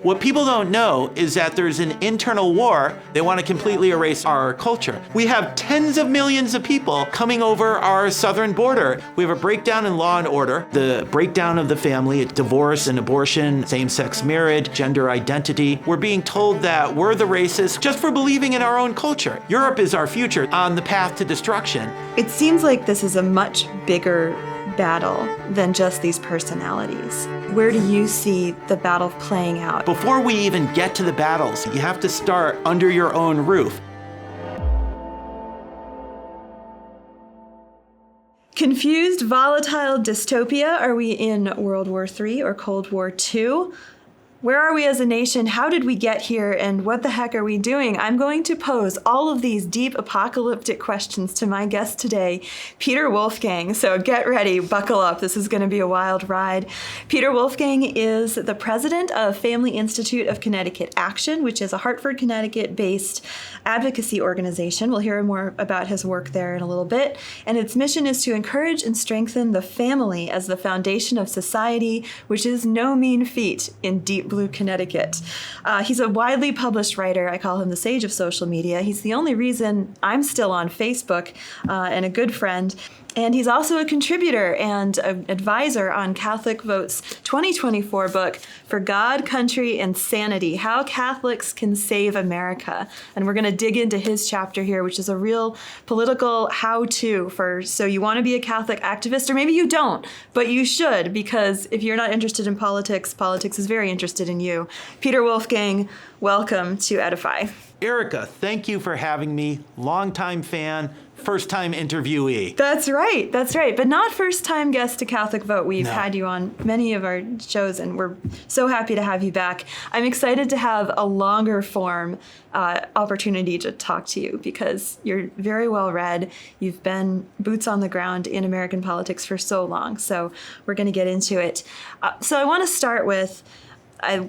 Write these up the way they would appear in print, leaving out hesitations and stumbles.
What people don't know is that there's an internal war. They want to completely erase our culture. We have tens of millions of people coming over our southern border. We have a breakdown in law and order, the breakdown of the family, divorce and abortion, same-sex marriage, gender identity. We're being told that we're the racists just for believing in our own culture. Europe is our future on the path to destruction. It seems like this is a much bigger battle than just these personalities. Where do you see the battle playing out? Before we even get to the battles, you have to start under your own roof. Confused, volatile dystopia? Are we in World War III or Cold War II? Where are we as a nation? How did we get here? And what the heck are we doing? I'm going to pose all of these deep apocalyptic questions to my guest today, Peter Wolfgang. So get ready, buckle up. This is going to be a wild ride. Peter Wolfgang is the president of Family Institute of Connecticut Action, which is a Hartford, Connecticut-based advocacy organization. We'll hear more about his work there in a little bit. And its mission is to encourage and strengthen the family as the foundation of society, which is no mean feat in deep blue Connecticut. He's a widely published writer. I call him the sage of social media. He's the only reason I'm still on Facebook and a good friend. And he's also a contributor and an advisor on Catholic Vote's 2024 book, For God, Country, and Sanity, How Catholics Can Save America. And we're going to dig into his chapter here, which is a real political how-to so you want to be a Catholic activist, or maybe you don't, but you should, because if you're not interested in politics, politics is very interested in you. Peter Wolfgang, welcome to Edify. Erika, thank you for having me. Longtime fan, first-time interviewee. That's right. But not first-time guest to Catholic Vote. We've had you on many of our shows, and we're so happy to have you back. I'm excited to have a longer form opportunity to talk to you because you're very well read. You've been boots on the ground in American politics for so long, so we're going to get into it. So I want to start with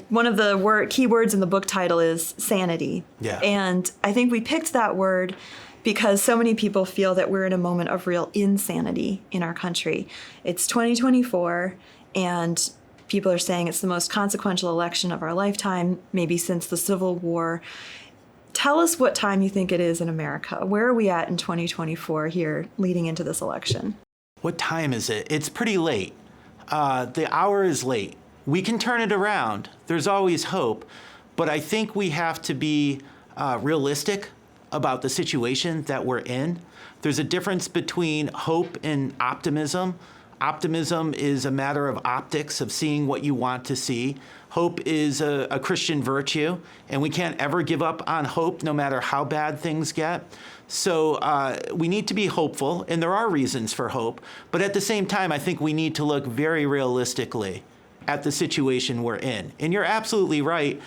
one of the key words in the book title is sanity. Yeah. And I think we picked that word because so many people feel that we're in a moment of real insanity in our country. It's 2024, and people are saying it's the most consequential election of our lifetime, maybe since the Civil War. Tell us what time you think it is in America. Where are we at in 2024 here leading into this election? What time is it? It's pretty late. The hour is late. We can turn it around. There's always hope. But I think we have to be realistic about the situation that we're in. There's a difference between hope and optimism. Optimism is a matter of optics, of seeing what you want to see. Hope is a Christian virtue, and we can't ever give up on hope no matter how bad things get. So we need to be hopeful, and there are reasons for hope. But at the same time, I think we need to look very realistically at the situation we're in. And you're absolutely right.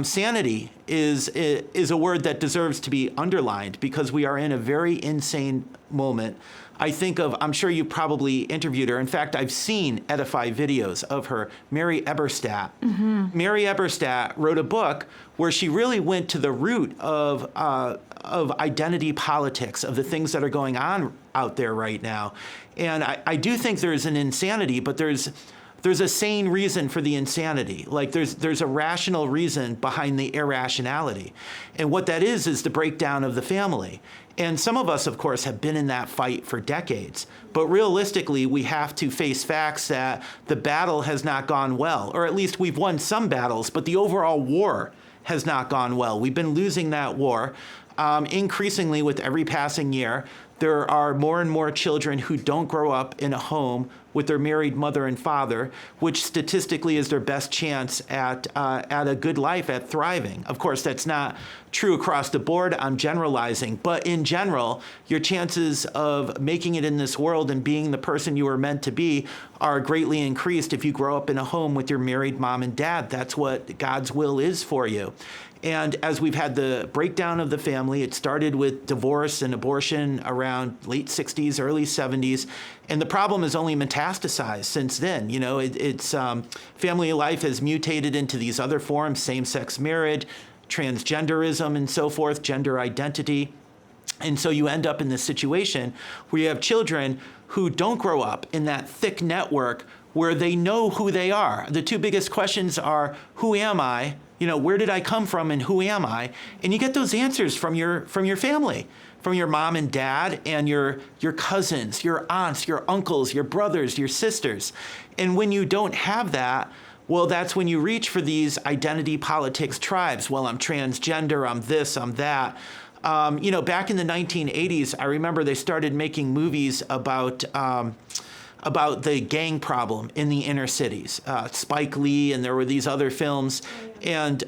Sanity is a word that deserves to be underlined because we are in a very insane moment. I'm sure you probably interviewed her. In fact, I've seen Edify videos of her, Mary Eberstadt. Mm-hmm. Mary Eberstadt wrote a book where she really went to the root of identity politics, of the things that are going on out there right now. And I do think there's an insanity, but there's a sane reason for the insanity. Like there's a rational reason behind the irrationality. And what that is the breakdown of the family. And some of us, of course, have been in that fight for decades. But realistically, we have to face facts that the battle has not gone well, or at least we've won some battles, but the overall war has not gone well. We've been losing that war. Increasingly, with every passing year, there are more and more children who don't grow up in a home with their married mother and father, which statistically is their best chance at a good life, at thriving. Of course, that's not true across the board. I'm generalizing. But in general, your chances of making it in this world and being the person you were meant to be are greatly increased if you grow up in a home with your married mom and dad. That's what God's will is for you. And as we've had the breakdown of the family, it started with divorce and abortion around late 60s, early 70s. And the problem has only metastasized since then. You know, it's family life has mutated into these other forms, same-sex marriage, transgenderism and so forth, gender identity. And so you end up in this situation where you have children who don't grow up in that thick network where they know who they are. The two biggest questions are, who am I? Where did I come from and who am I? And you get those answers from your family, from your mom and dad and your cousins, your aunts, your uncles, your brothers, your sisters. And when you don't have that, well, that's when you reach for these identity politics tribes. Well, I'm transgender, I'm this, I'm that. Back in the 1980s, I remember they started making movies about the gang problem in the inner cities. Spike Lee, and there were these other films. And,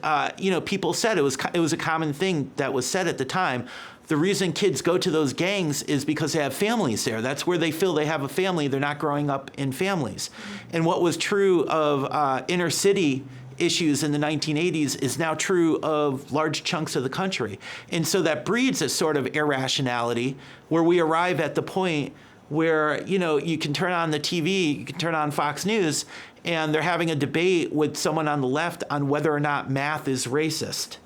people said it was a common thing that was said at the time. The reason kids go to those gangs is because they have families there. That's where they feel they have a family. They're not growing up in families. And what was true of inner city issues in the 1980s is now true of large chunks of the country. And so that breeds a sort of irrationality where we arrive at the point where, you can turn on the TV, you can turn on Fox News, and they're having a debate with someone on the left on whether or not math is racist.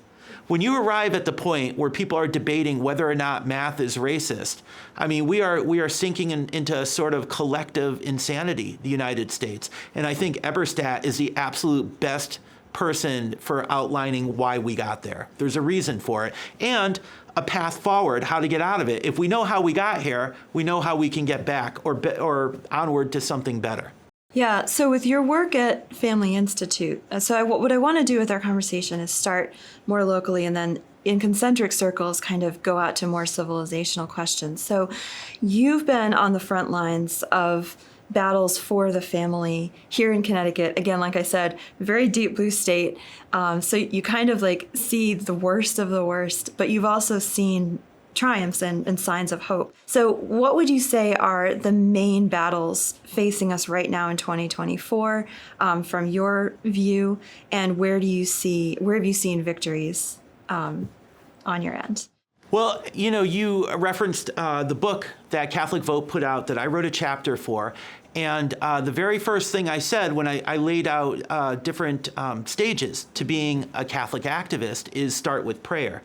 When you arrive at the point where people are debating whether or not math is racist, I mean, we are sinking into a sort of collective insanity, the United States. And I think Eberstadt is the absolute best person for outlining why we got there. There's a reason for it. And a path forward, how to get out of it. If we know how we got here, we know how we can get back or onward to something better. Yeah, so with your work at Family Institute, what I want to do with our conversation is start more locally and then in concentric circles kind of go out to more civilizational questions. So you've been on the front lines of battles for the family here in Connecticut. Again, like I said, very deep blue state. So you kind of like see the worst of the worst, but you've also seen triumphs and signs of hope. So what would you say are the main battles facing us right now in 2024 from your view, and where have you seen victories on your end? Well, you referenced the book that Catholic Vote put out that I wrote a chapter for. And the very first thing I said when I laid out different stages to being a Catholic activist is start with prayer.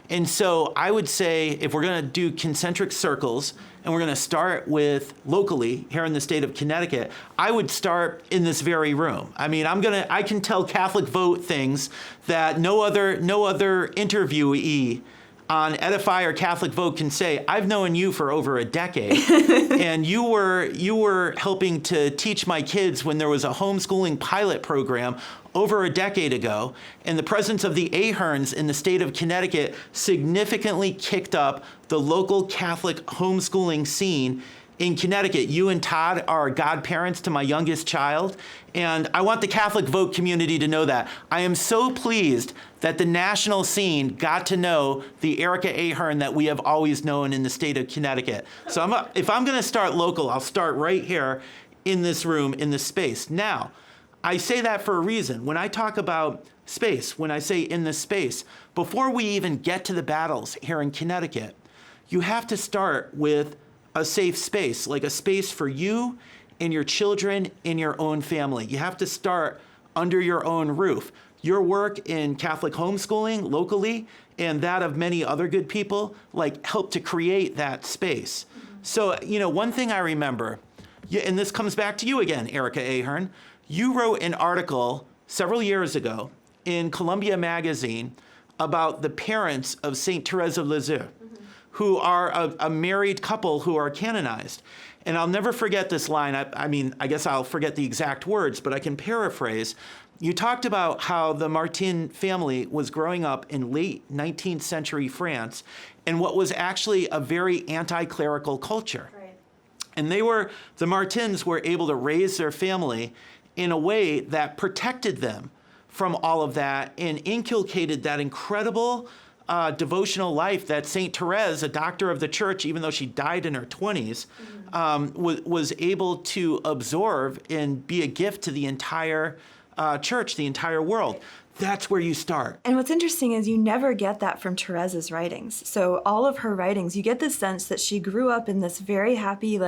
And so I would say if we're going to do concentric circles and we're going to start with locally here in the state of Connecticut, I would start in this very room. I mean, I can tell Catholic Vote things that no other interviewee on Edify or Catholic Vote can say, I've known you for over a decade, and you were helping to teach my kids when there was a homeschooling pilot program over a decade ago, and the presence of the Aherns in the state of Connecticut significantly kicked up the local Catholic homeschooling scene in Connecticut. You and Todd are godparents to my youngest child, and I want the Catholic Vote community to know that. I am so pleased that the national scene got to know the Erika Ahern that we have always known in the state of Connecticut. So if I'm going to start local, I'll start right here in this room, in this space. Now, I say that for a reason. When I talk about space, when I say in this space, before we even get to the battles here in Connecticut, you have to start with a safe space, like a space for you and your children in your own family. You have to start under your own roof. Your work in Catholic homeschooling locally and that of many other good people help to create that space. So, one thing I remember, and this comes back to you again, Erika Ahern, you wrote an article several years ago in Columbia Magazine about the parents of Saint Therese of Lisieux, who are a married couple who are canonized. And I'll never forget this line. I guess I'll forget the exact words, but I can paraphrase. You talked about how the Martin family was growing up in late 19th century France in what was actually a very anti-clerical culture. Right. And the Martins were able to raise their family in a way that protected them from all of that and inculcated that incredible devotional life that Saint Therese, a doctor of the church, even though she died in her 20s, was able to absorb and be a gift to the entire church, the entire world. That's where you start. And what's interesting is you never get that from Therese's writings. So all of her writings, you get the sense that she grew up in this very happy,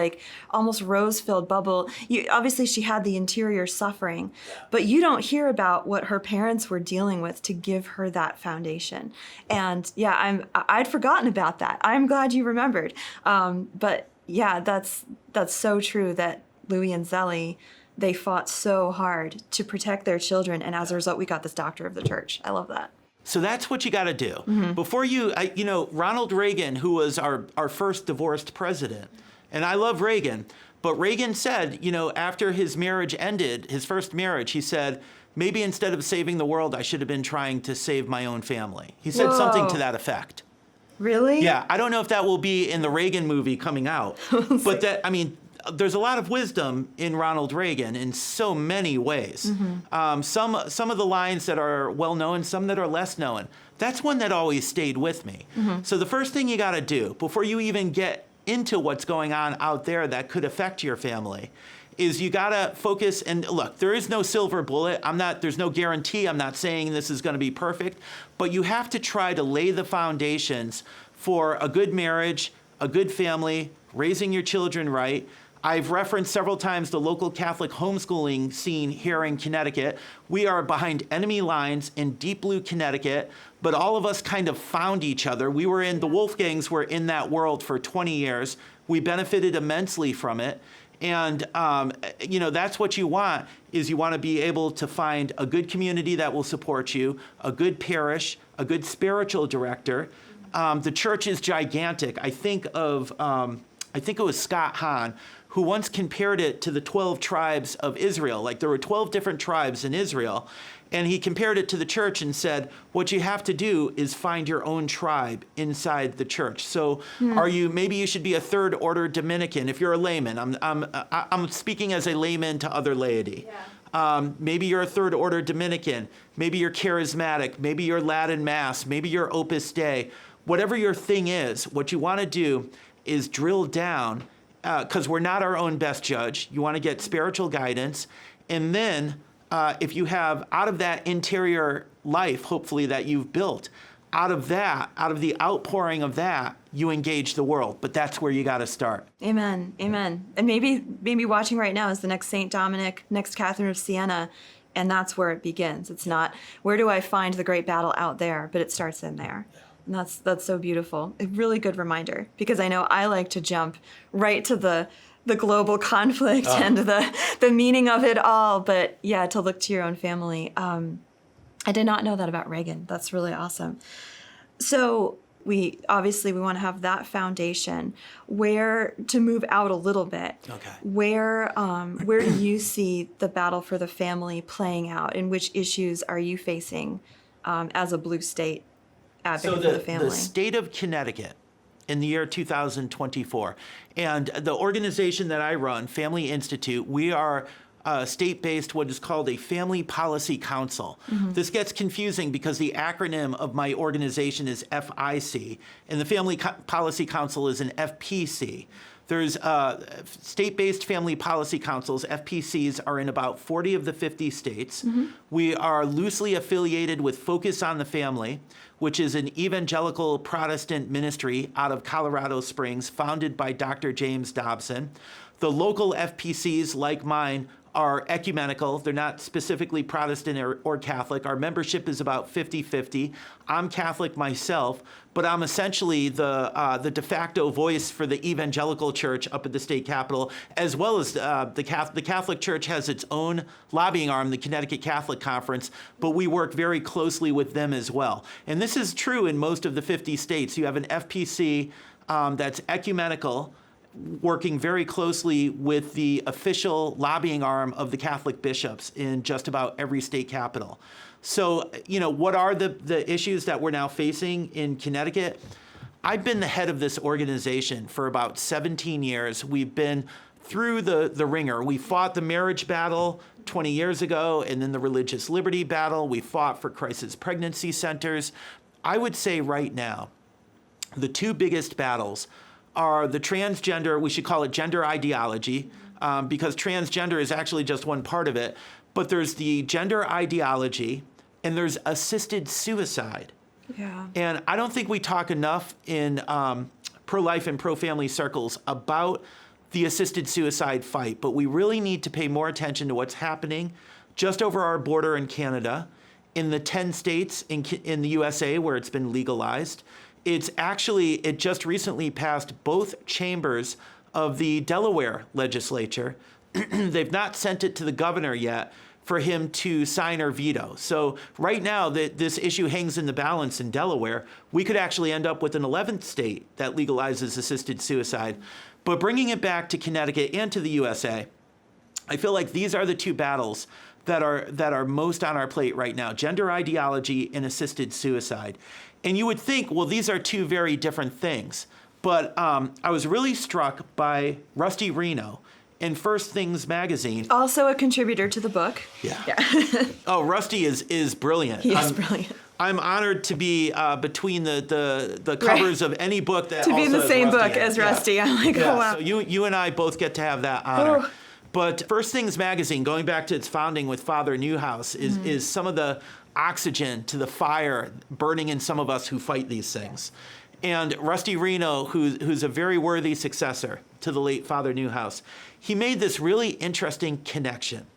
almost rose-filled bubble. Obviously, she had the interior suffering, but you don't hear about what her parents were dealing with to give her that foundation. And I'd forgotten about that. I'm glad you remembered. But yeah, that's so true that Louis and Zélie they fought so hard to protect their children. And as a result, we got this doctor of the church. I love that. So that's what you got to do. Before Ronald Reagan, who was our first divorced president, and I love Reagan, but Reagan said, after his marriage ended, his first marriage, he said, maybe instead of saving the world, I should have been trying to save my own family. He said something to that effect. Really? Yeah, I don't know if that will be in the Reagan movie coming out, but there's a lot of wisdom in Ronald Reagan in so many ways. Some of the lines that are well known, some that are less known. That's one that always stayed with me. So the first thing you got to do before you even get into what's going on out there that could affect your family is you got to focus. And look, there is no silver bullet. There's no guarantee. I'm not saying this is going to be perfect, but you have to try to lay the foundations for a good marriage, a good family, raising your children right. I've referenced several times the local Catholic homeschooling scene here in Connecticut. We are behind enemy lines in deep blue Connecticut, but all of us kind of found each other. The Wolfgangs were in that world for 20 years. We benefited immensely from it. And, that's what you want, is you want to be able to find a good community that will support you, a good parish, a good spiritual director. The church is gigantic. I think it was Scott Hahn, who once compared it to the 12 tribes of Israel. Like there were 12 different tribes in Israel. And he compared it to the church and said, what you have to do is find your own tribe inside the church. So maybe you should be a third order Dominican if you're a layman. I'm speaking as a layman to other laity. Yeah. Maybe you're a third order Dominican. Maybe you're charismatic. Maybe you're Latin Mass. Maybe you're Opus Dei. Whatever your thing is, what you want to do is drill down, because we're not our own best judge. You want to get spiritual guidance. And then if you have, out of that interior life, hopefully, that you've built, out of the outpouring of that, you engage the world. But that's where you got to start. Amen. Amen. And maybe watching right now is the next St. Dominic, next Catherine of Siena. And that's where it begins. It's not, where do I find the great battle out there? But it starts in there. And that's so beautiful. A really good reminder, because I know I like to jump right to the global conflict and the meaning of it all. But yeah, to look to your own family. I did not know that about Reagan. That's really awesome. So we want to have that foundation. Where to move out a little bit. Okay. Where do you see the battle for the family playing out? And which issues are you facing as a blue state advocate for the family? The state of Connecticut in the year 2024, and the organization that I run, Family Institute, we are state-based, what is called a Family Policy Council. This gets confusing because the acronym of my organization is FIC, and the Family Policy Council is an FPC. There's state-based family policy councils. FPCs are in about 40 of the 50 states. We are loosely affiliated with Focus on the Family, which is an evangelical Protestant ministry out of Colorado Springs, founded by Dr. James Dobson. The local FPCs, like mine, are ecumenical. They're not specifically Protestant or Catholic. Our membership is about 50-50. I'm Catholic myself, but I'm essentially the de facto voice for the evangelical church up at the state capitol, as well as the Catholic Church has its own lobbying arm, the Connecticut Catholic Conference, but we work very closely with them as well. And this is true in most of the 50 states. You have an FPC that's ecumenical, working very closely with the official lobbying arm of the Catholic bishops in just about every state capital. So, what are the issues that we're now facing in Connecticut? I've been the head of this organization for about 17 years. We've been through the ringer. We fought the marriage battle 20 years ago, and then the religious liberty battle. We fought for crisis pregnancy centers. I would say right now, the two biggest battles are the transgender, we should call it gender ideology, because transgender is actually just one part of it, but there's the gender ideology and there's assisted suicide. Yeah. And I don't think we talk enough in pro-life and pro-family circles about the assisted suicide fight, but we really need to pay more attention to what's happening just over our border in Canada, in the 10 states in the USA where it's been legalized. It just recently passed both chambers of the Delaware legislature. they've not sent it to the governor yet for him to sign or veto. So right now, this issue hangs in the balance in Delaware. We could actually end up with an 11th state that legalizes assisted suicide. But bringing it back to Connecticut and to the USA, I feel like these are the two battles that are most on our plate right now: gender ideology and assisted suicide. And you would think, well, these are two very different things. But I was really struck by Rusty Reno in First Things magazine. Also a contributor to the book. Yeah. Oh, Rusty is brilliant. He is brilliant. I'm honored to be between the covers of any book that to be in the same Rusty book in. as Rusty. Yeah. I'm like, oh wow. So you and I both get to have that honor. Oh. But First Things magazine, going back to its founding with Father Newhouse, is some of the oxygen to the fire burning in some of us who fight these things. And Rusty Reno, who's a very worthy successor to the late Father Newhouse, he made this really interesting connection.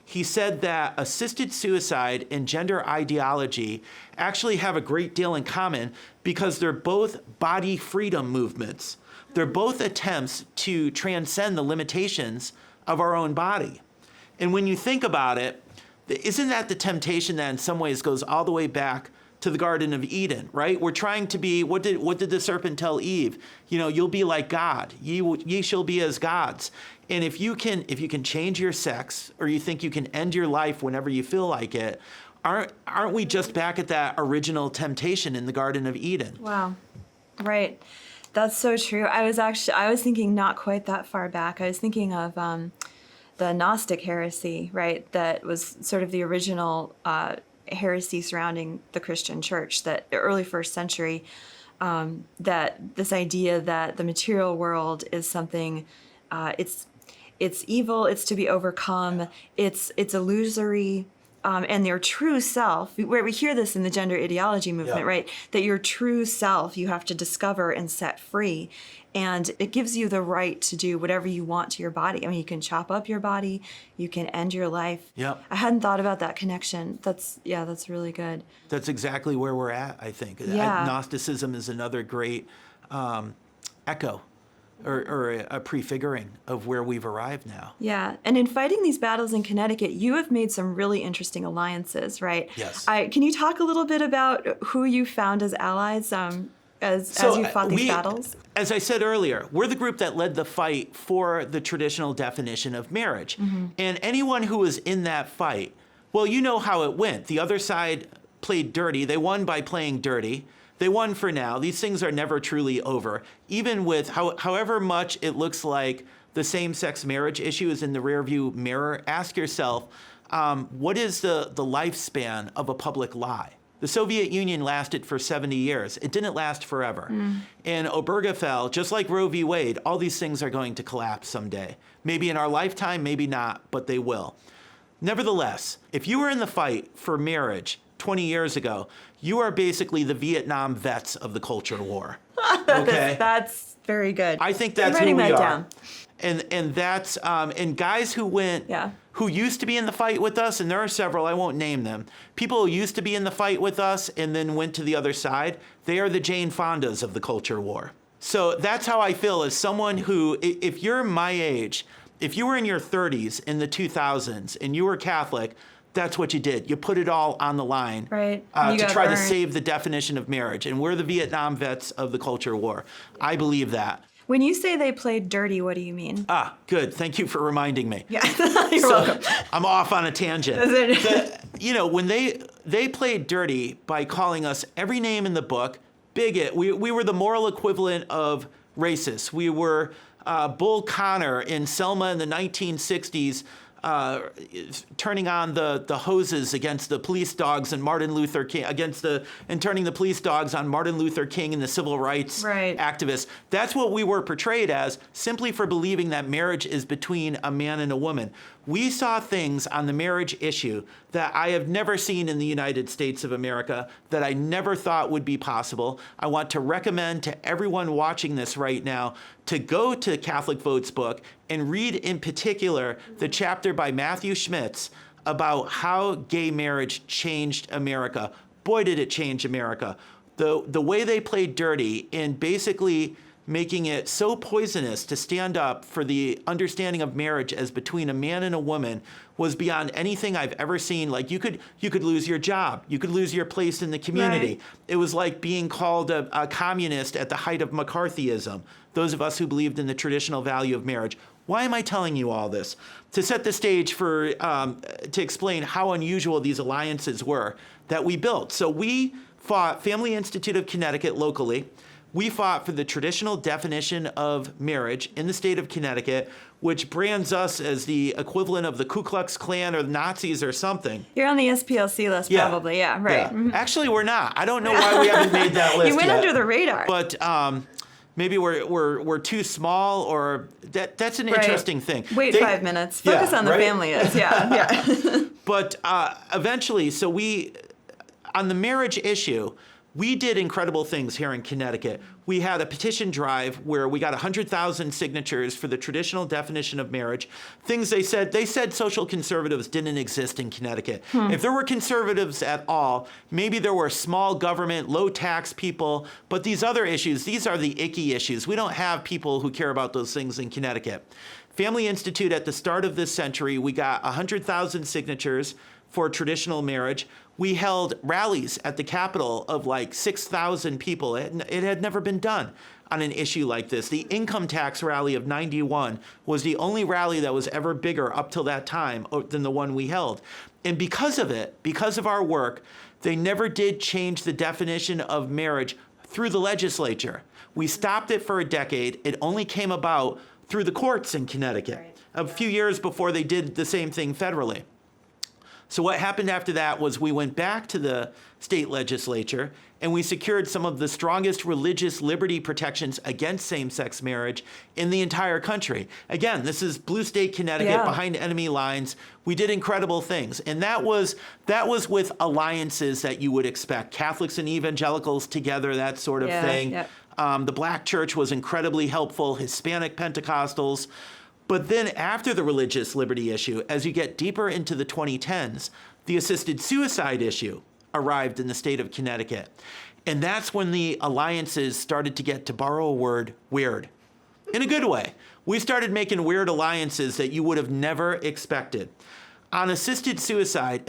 He said that assisted suicide and gender ideology actually have a great deal in common because they're both body freedom movements. They're both attempts to transcend the limitations of our own body. And when you think about it, isn't that the temptation that in some ways goes all the way back to the Garden of Eden, right? We're trying to be, what did the serpent tell Eve? You'll be like God. Ye shall be as gods. And if you can change your sex, or you think you can end your life whenever you feel like it, aren't we just back at that original temptation in the Garden of Eden? Wow. Right. That's so true. I was thinking not quite that far back. I was thinking of the Gnostic heresy, right? That was sort of the original heresy surrounding the Christian church, that early first century, that this idea that the material world is something, it's evil, it's to be overcome, it's illusory, and your true self, where we hear this in the gender ideology movement, right? That your true self you have to discover and set free. And it gives you the right to do whatever you want to your body. I mean, you can chop up your body, you can end your life. Yep. I hadn't thought about that connection. That's really good. That's exactly where we're at, I think. Yeah. Gnosticism is another great echo or a prefiguring of where we've arrived now. Yeah, and in fighting these battles in Connecticut, you have made some really interesting alliances, right? Yes. Can you talk a little bit about who you found as allies as you fought these battles? As I said earlier, we're the group that led the fight for the traditional definition of marriage. Mm-hmm. And anyone who was in that fight, well, you know how it went. The other side played dirty. They won by playing dirty. They won for now. These things are never truly over. Even with however much it looks like the same-sex marriage issue is in the rearview mirror, ask yourself, what is the lifespan of a public lie? The Soviet Union lasted for 70 years. It didn't last forever. And Obergefell, just like Roe v. Wade, all these things are going to collapse someday. Maybe in our lifetime, maybe not, but they will. Nevertheless, if you were in the fight for marriage 20 years ago, you are basically the Vietnam vets of the culture war. Okay? That's very good. I think that's who we are. Down. And that's and guys who went who used to be in the fight with us, and there are several, I won't name them. People who used to be in the fight with us and then went to the other side, they are the Jane Fondas of the culture war. So that's how I feel as someone who, if you're my age, if you were in your 30s in the 2000s and you were Catholic, that's what you did. You put it all on the line to try to save the definition of marriage. And we're the Vietnam vets of the culture war. I believe that. When you say they played dirty, what do you mean? Good. Thank you for reminding me. Yeah, you're welcome. I'm off on a tangent. When they played dirty by calling us every name in the book, bigot. We were the moral equivalent of racist. We were Bull Connor in Selma in the 1960s, turning on the hoses against the police dogs and Martin Luther King, and turning the police dogs on Martin Luther King and the civil rights activists. That's what we were portrayed as, simply for believing that marriage is between a man and a woman. We saw things on the marriage issue that I have never seen in the United States of America, that I never thought would be possible. I want to recommend to everyone watching this right now to go to Catholic Vote's book and read in particular the chapter by Matthew Schmitz about how gay marriage changed America. Boy, did it change America. The way they played dirty in basically making it so poisonous to stand up for the understanding of marriage as between a man and a woman was beyond anything I've ever seen. Like you could lose your job, you could lose your place in the community. Right. It was like being called a communist at the height of McCarthyism. Those of us who believed in the traditional value of marriage. Why am I telling you all this? To set the stage for to explain how unusual these alliances were that we built. So we fought Family Institute of Connecticut locally. We fought for the traditional definition of marriage in the state of Connecticut, which brands us as the equivalent of the Ku Klux Klan or the Nazis or something. You're on the SPLC list, probably. Yeah, right. Yeah. Mhm. Actually, we're not. I don't know why we haven't made that list You went yet. under the radar. But maybe we're too small, or that's an interesting thing. Wait 5 minutes. Focus on the family is. Yeah. But eventually, so on the marriage issue, we did incredible things here in Connecticut. We had a petition drive where we got 100,000 signatures for the traditional definition of marriage. Things they said social conservatives didn't exist in Connecticut. If there were conservatives at all, maybe there were small government, low tax people, but these other issues, these are the icky issues. We don't have people who care about those things in Connecticut. Family Institute, at the start of this century, we got 100,000 signatures for traditional marriage. We held rallies at the Capitol of like 6,000 people. It had never been done on an issue like this. The income tax rally of 91 was the only rally that was ever bigger up till that time than the one we held. And because of it, because of our work, they never did change the definition of marriage through the legislature. We stopped it for a decade. It only came about through the courts in Connecticut, a few years before they did the same thing federally. So what happened after that was we went back to the state legislature and we secured some of the strongest religious liberty protections against same-sex marriage in the entire country. Again, this is blue state Connecticut, behind enemy lines. We did incredible things. And that was with alliances that you would expect. Catholics and evangelicals together, that sort of thing. Yep. The Black church was incredibly helpful, Hispanic Pentecostals. But then after the religious liberty issue, as you get deeper into the 2010s, the assisted suicide issue arrived in the state of Connecticut. And that's when the alliances started to get, to borrow a word, weird. In a good way. We started making weird alliances that you would have never expected. On assisted suicide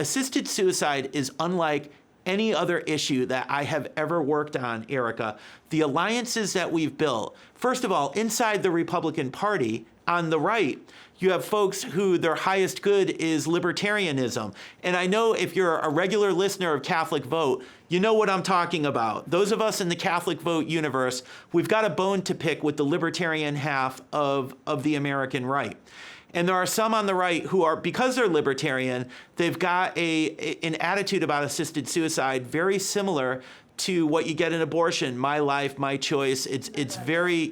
is unlike any other issue that I have ever worked on, Erika. The alliances that we've built, first of all, inside the Republican Party, on the right, you have folks who their highest good is libertarianism. And I know if you're a regular listener of Catholic Vote, you know what I'm talking about. Those of us in the Catholic Vote universe, we've got a bone to pick with the libertarian half of the American right. And there are some on the right who are, because they're libertarian, they've got an attitude about assisted suicide very similar to what you get in abortion, my life, my choice. It's very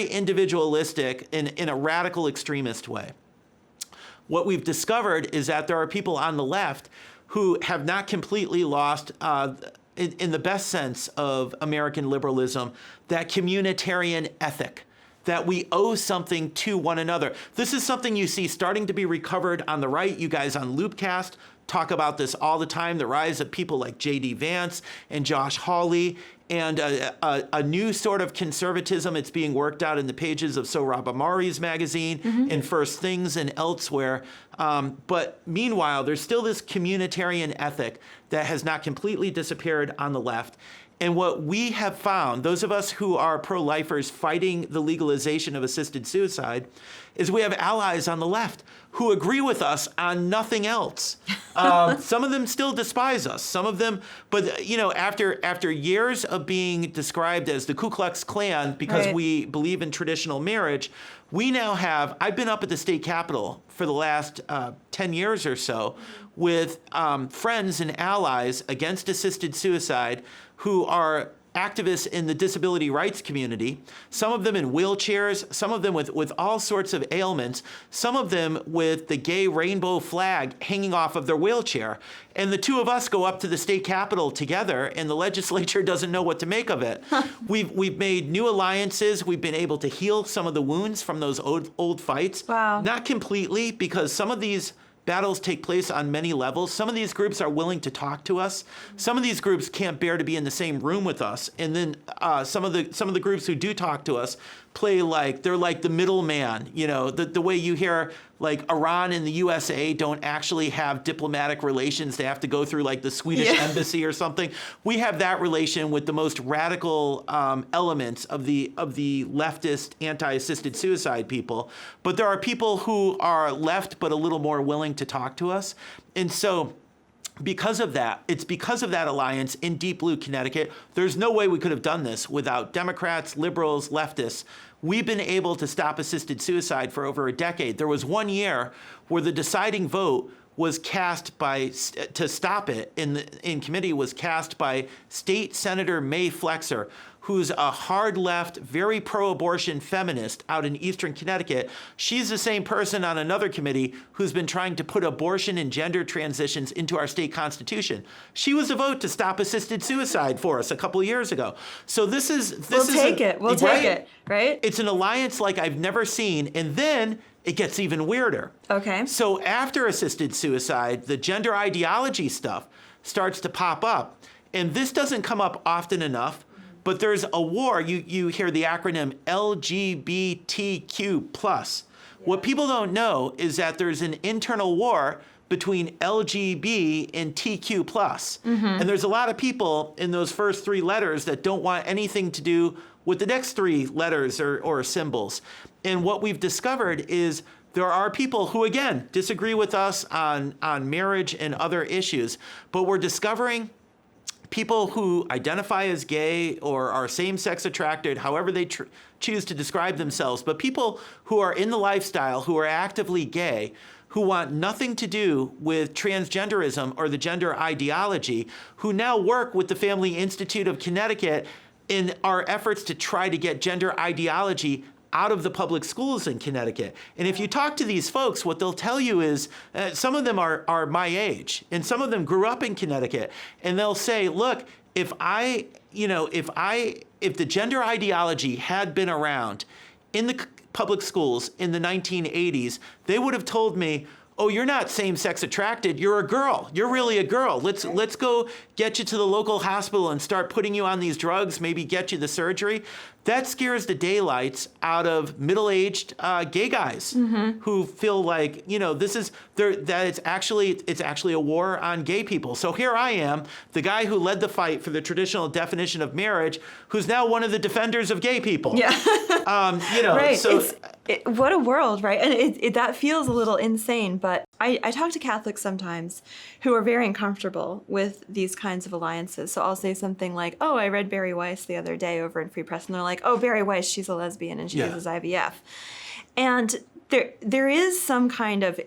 individualistic in a radical extremist way. What we've discovered is that there are people on the left who have not completely lost, in the best sense of American liberalism, that communitarian ethic, that we owe something to one another. This is something you see starting to be recovered on the right. You guys on Loopcast talk about this all the time, the rise of people like J.D. Vance and Josh Hawley, and a new sort of conservatism. It's being worked out in the pages of Sohrab Ahmari's magazine and First Things and elsewhere. But meanwhile, there's still this communitarian ethic that has not completely disappeared on the left. And what we have found, those of us who are pro-lifers fighting the legalization of assisted suicide, is we have allies on the left who agree with us on nothing else. Some of them still despise us. Some of them, but you know, after years of being described as the Ku Klux Klan because we believe in traditional marriage, we now have, I've been up at the state capitol for the last 10 years or so with friends and allies against assisted suicide who are activists in the disability rights community, some of them in wheelchairs, some of them with all sorts of ailments, some of them with the gay rainbow flag hanging off of their wheelchair. And the two of us go up to the state capitol together, and the legislature doesn't know what to make of it. We've made new alliances. We've been able to heal some of the wounds from those old fights. Wow. Not completely, because some of these battles take place on many levels. Some of these groups are willing to talk to us. Some of these groups can't bear to be in the same room with us. And then some of the groups who do talk to us play like they're like the middleman. You know, the way you hear like Iran and the USA don't actually have diplomatic relations. They have to go through like the Swedish embassy or something. We have that relation with the most radical elements of the leftist anti-assisted suicide people. But there are people who are left but a little more willing to talk to us. And so because of that, it's because of that alliance in Deep Blue, Connecticut. There's no way we could have done this without Democrats, liberals, leftists. We've been able to stop assisted suicide for over a decade. There was 1 year where the deciding vote was cast to stop it in committee was cast by State Senator May Flexer, who's a hard left, very pro-abortion feminist out in Eastern Connecticut. She's the same person on another committee who's been trying to put abortion and gender transitions into our state constitution. She was a vote to stop assisted suicide for us a couple of years ago. So we'll take it, right? It's an alliance like I've never seen. And then it gets even weirder. Okay. So after assisted suicide, the gender ideology stuff starts to pop up. And this doesn't come up often enough, but there's a war. You hear the acronym LGBTQ+. What people don't know is that there's an internal war between LGB and TQ+. And there's a lot of people in those first three letters that don't want anything to do with the next three letters or symbols. And what we've discovered is there are people who, again, disagree with us on marriage and other issues, but we're discovering people who identify as gay or are same-sex attracted, however they choose to describe themselves, but people who are in the lifestyle, who are actively gay, who want nothing to do with transgenderism or the gender ideology, who now work with the Family Institute of Connecticut in our efforts to try to get gender ideology out of the public schools in Connecticut. And if you talk to these folks, what they'll tell you is, some of them are my age, and some of them grew up in Connecticut, and they'll say, look, if the gender ideology had been around in the public schools in the 1980s, they would have told me, oh, you're not same-sex attracted, you're a girl. You're really a girl. Let's go get you to the local hospital and start putting you on these drugs, maybe get you the surgery. That scares the daylights out of middle-aged gay guys who feel like, it's actually a war on gay people. So here I am, the guy who led the fight for the traditional definition of marriage, who's now one of the defenders of gay people. Yeah. Right. So what a world, right? And that feels a little insane, but I talk to Catholics sometimes who are very uncomfortable with these kinds of alliances. So I'll say something like, oh, I read Barry Weiss the other day over in Free Press, and they're like, oh, Barry Weiss, she's a lesbian and she uses IVF. And there is some kind of,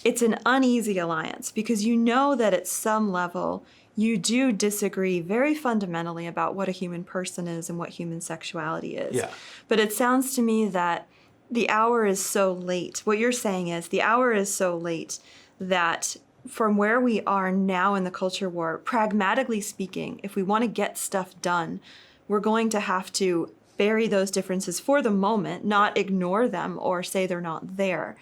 it's an uneasy alliance because you know that at some level you do disagree very fundamentally about what a human person is and what human sexuality is. Yeah. But it sounds to me that the hour is so late. What you're saying is the hour is so late that from where we are now in the culture war, pragmatically speaking, if we want to get stuff done, we're going to have to bury those differences for the moment, not ignore them or say they're not there,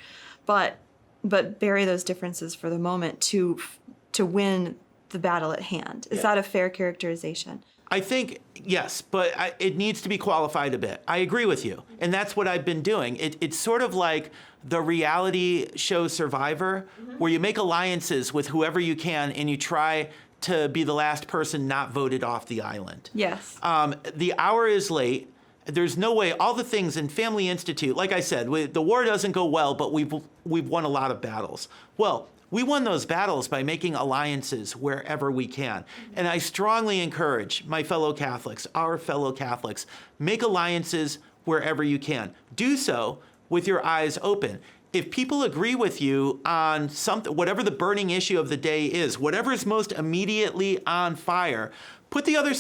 but bury those differences for the moment to win the battle at hand. Is that a fair characterization? I think, yes, but it needs to be qualified a bit. I agree with you. And that's what I've been doing. It's sort of like the reality show Survivor, where you make alliances with whoever you can and you try to be the last person not voted off the island. Yes. The hour is late. There's no way. All the things in Family Institute, like I said, the war doesn't go well, but we've won a lot of battles. Well, we won those battles by making alliances wherever we can. And I strongly encourage my fellow Catholics, our fellow Catholics, make alliances wherever you can. Do so with your eyes open. If people agree with you on something, whatever the burning issue of the day is, whatever is most immediately on fire, put the other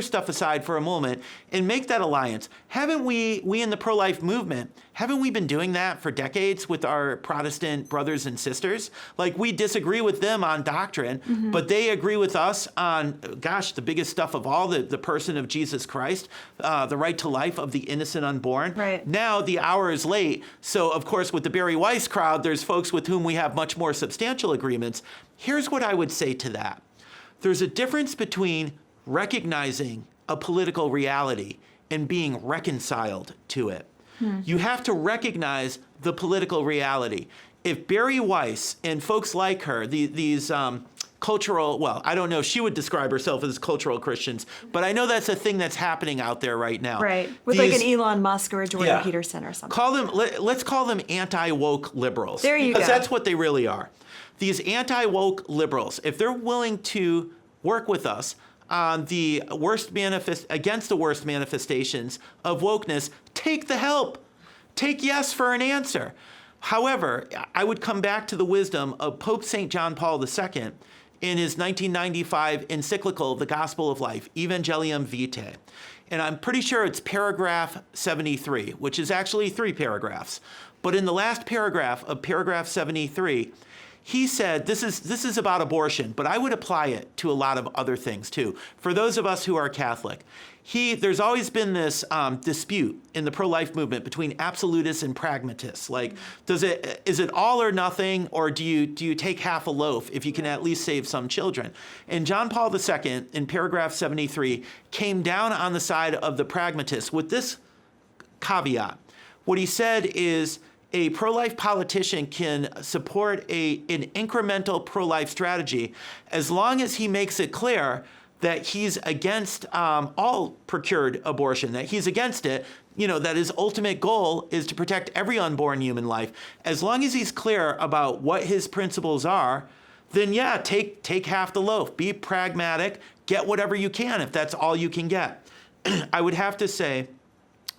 stuff aside for a moment and make that alliance. Haven't we in the pro-life movement, haven't we been doing that for decades with our Protestant brothers and sisters? Like, we disagree with them on doctrine, but they agree with us on, gosh, the biggest stuff of all, the person of Jesus Christ, the right to life of the innocent unborn. Right. Now the hour is late. So, of course, with the Barry Weiss crowd, there's folks with whom we have much more substantial agreements. Here's what I would say to that. There's a difference between recognizing a political reality and being reconciled to it. You have to recognize the political reality. If Barry Weiss and folks like her, these cultural, well, I don't know if she would describe herself as cultural Christians, but I know that's a thing that's happening out there right now. Right. With like an Elon Musk or a Jordan Peterson or something. Let's call them anti-woke liberals. There you go. Because that's what they really are. These anti-woke liberals, if they're willing to work with us on the against the worst manifestations of wokeness, take the help. Take yes for an answer. However, I would come back to the wisdom of Pope St. John Paul II in his 1995 encyclical, The Gospel of Life, Evangelium Vitae. And I'm pretty sure it's paragraph 73, which is actually 3 paragraphs. But in the last paragraph of paragraph 73, he said, this is about abortion, but I would apply it to a lot of other things too. For those of us who are Catholic, there's always been this dispute in the pro-life movement between absolutists and pragmatists. Like, is it all or nothing, or do you take half a loaf if you can at least save some children? And John Paul II, in paragraph 73, came down on the side of the pragmatists with this caveat. What he said is, a pro-life politician can support an incremental pro-life strategy as long as he makes it clear that he's against all procured abortion, that he's against it, that his ultimate goal is to protect every unborn human life. As long as he's clear about what his principles are, then take half the loaf. Be pragmatic. Get whatever you can if that's all you can get. I would have to say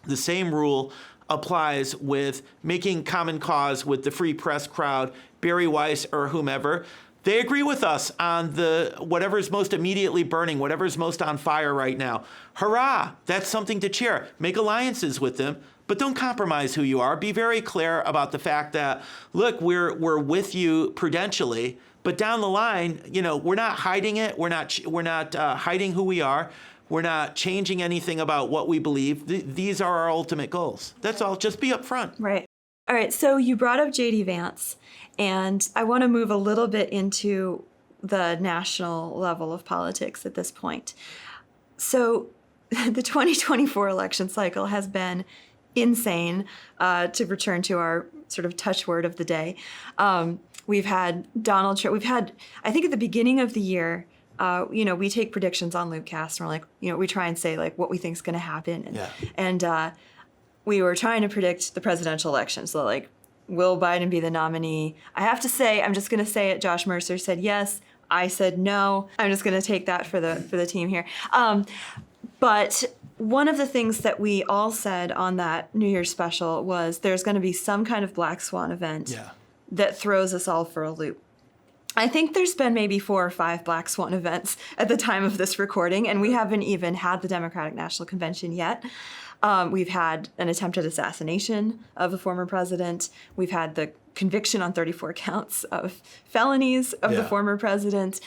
the same rule applies with making common cause with the free press crowd, Barry Weiss or whomever. They agree with us on whatever's most immediately burning, whatever's most on fire right now. Hurrah! That's something to cheer. Make alliances with them, but don't compromise who you are. Be very clear about the fact that, look, we're with you prudentially, but down the line, we're not hiding it. We're not hiding who we are. We're not changing anything about what we believe. These are our ultimate goals. That's all. Just be upfront. Right. All right. So you brought up J.D. Vance, and I want to move a little bit into the national level of politics at this point. So the 2024 election cycle has been insane, to return to our sort of touchword of the day. We've had Donald Trump. I think at the beginning of the year, we take predictions on Loopcast, and we're like, we try and say like what we think is going to happen. And we were trying to predict the presidential election. So like, will Biden be the nominee? I have to say, I'm just going to say it. Josh Mercer said yes. I said no. I'm just going to take that for the team here. But one of the things that we all said on that New Year's special was there's going to be some kind of black swan event that throws us all for a loop. I think there's been maybe 4 or 5 black swan events at the time of this recording, and we haven't even had the Democratic National Convention yet. We've had an attempted assassination of the former president. We've had the conviction on 34 counts of felonies of the former president.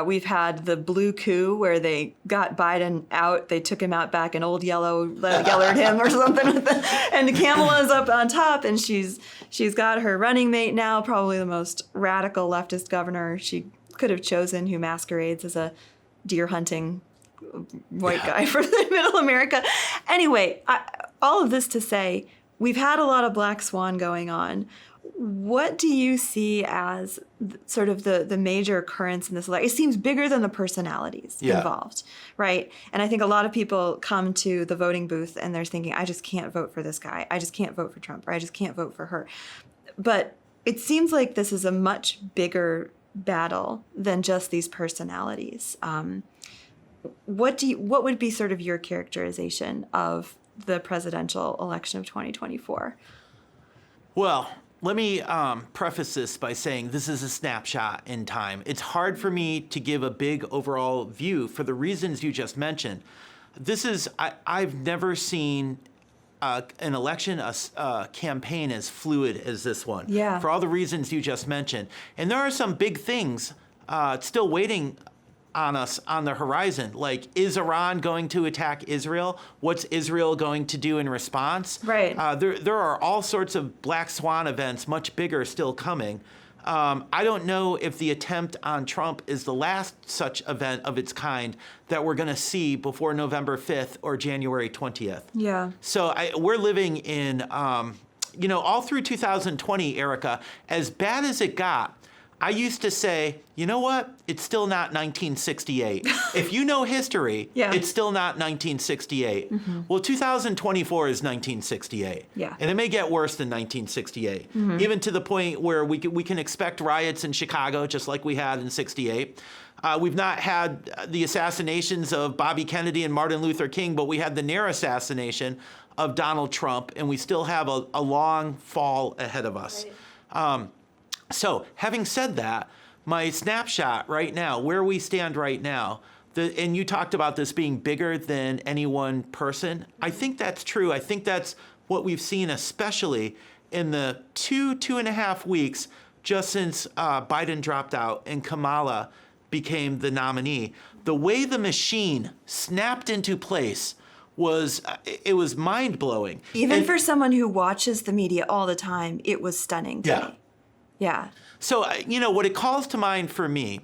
We've had the blue coup where they got Biden out. They took him out back and old yellow yellered him or something. And Kamala's up on top, and she's got her running mate now, probably the most radical leftist governor she could have chosen, who masquerades as a deer hunting white guy from the middle America. Anyway, all of this to say, we've had a lot of black swan going on. What do you see as sort of the major occurrence in this election? It seems bigger than the personalities involved, right? And I think a lot of people come to the voting booth and they're thinking, I just can't vote for this guy. I just can't vote for Trump, or I just can't vote for her. But it seems like this is a much bigger battle than just these personalities. What would be sort of your characterization of the presidential election of 2024? Well, let me preface this by saying this is a snapshot in time. It's hard for me to give a big overall view for the reasons you just mentioned. I've never seen an election, a campaign as fluid as this one. Yeah. For all the reasons you just mentioned. And there are some big things still waiting on us on the horizon. Like, is Iran going to attack Israel? What's Israel going to do in response? Right. There are all sorts of black swan events, much bigger, still coming. I don't know if the attempt on Trump is the last such event of its kind that we're going to see before November 5th or January 20th. Yeah. So we're living in, all through 2020, Erika, as bad as it got, I used to say, you know what? It's still not 1968. If you know history, Yeah. it's still not 1968. Well, 2024 is 1968. Yeah. And it may get worse than 1968, even to the point where we can expect riots in Chicago, just like we had in 68. We've not had the assassinations of Bobby Kennedy and Martin Luther King, but we had the near assassination of Donald Trump, and we still have a long fall ahead of us. Right. So, having said that, my snapshot right now, where we stand right now, and you talked about this being bigger than any one person. I think that's true. I think that's what we've seen, especially in the 2.5 weeks just since Biden dropped out and Kamala became the nominee. The way the machine snapped into place was mind-blowing. Even for someone who watches the media all the time, it was stunning to me. Yeah. So, what it calls to mind for me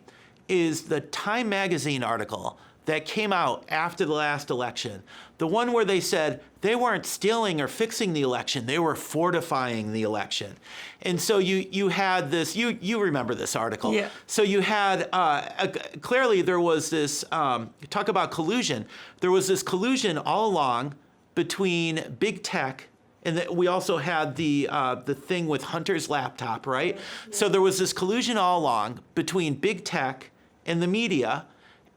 is the Time magazine article that came out after the last election. The one where they said they weren't stealing or fixing the election, they were fortifying the election. And so you had this, you remember this article. Yeah. So you had, clearly there was this, talk about collusion. There was this collusion all along between big tech. And we also had the thing with Hunter's laptop, right? Yeah. So there was this collusion all along between big tech and the media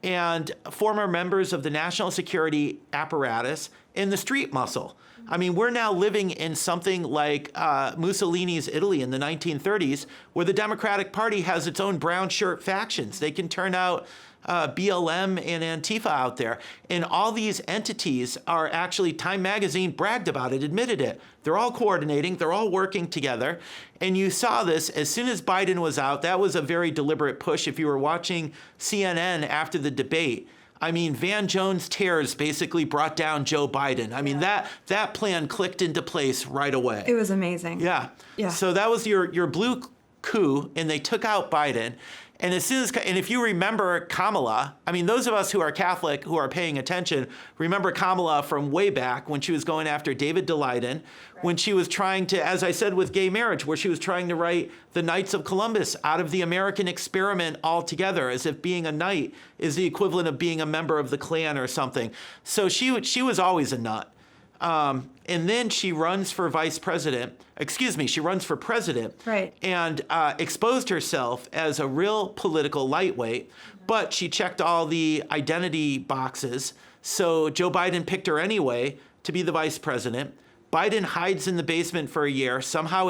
and former members of the national security apparatus and the street muscle. I mean, we're now living in something like Mussolini's Italy in the 1930s, where the Democratic Party has its own brown shirt factions. They can turn out BLM and Antifa out there. And all these entities are actually, Time magazine bragged about it, admitted it. They're all coordinating, they're all working together. And you saw this as soon as Biden was out. That was a very deliberate push. If you were watching CNN after the debate, I mean, Van Jones' tears basically brought down Joe Biden. I mean, that plan clicked into place right away. It was amazing. Yeah. So that was your blue coup, and they took out Biden. And if you remember Kamala, I mean, those of us who are Catholic, who are paying attention, remember Kamala from way back when she was going after David Daleiden, when she was trying to, as I said with gay marriage, where she was trying to write the Knights of Columbus out of the American experiment altogether, as if being a knight is the equivalent of being a member of the Klan or something. So she was always a nut. And then she runs for she runs for president, right, and exposed herself as a real political lightweight, but she checked all the identity boxes. So Joe Biden picked her anyway to be the vice president. Biden hides in the basement for a year, somehow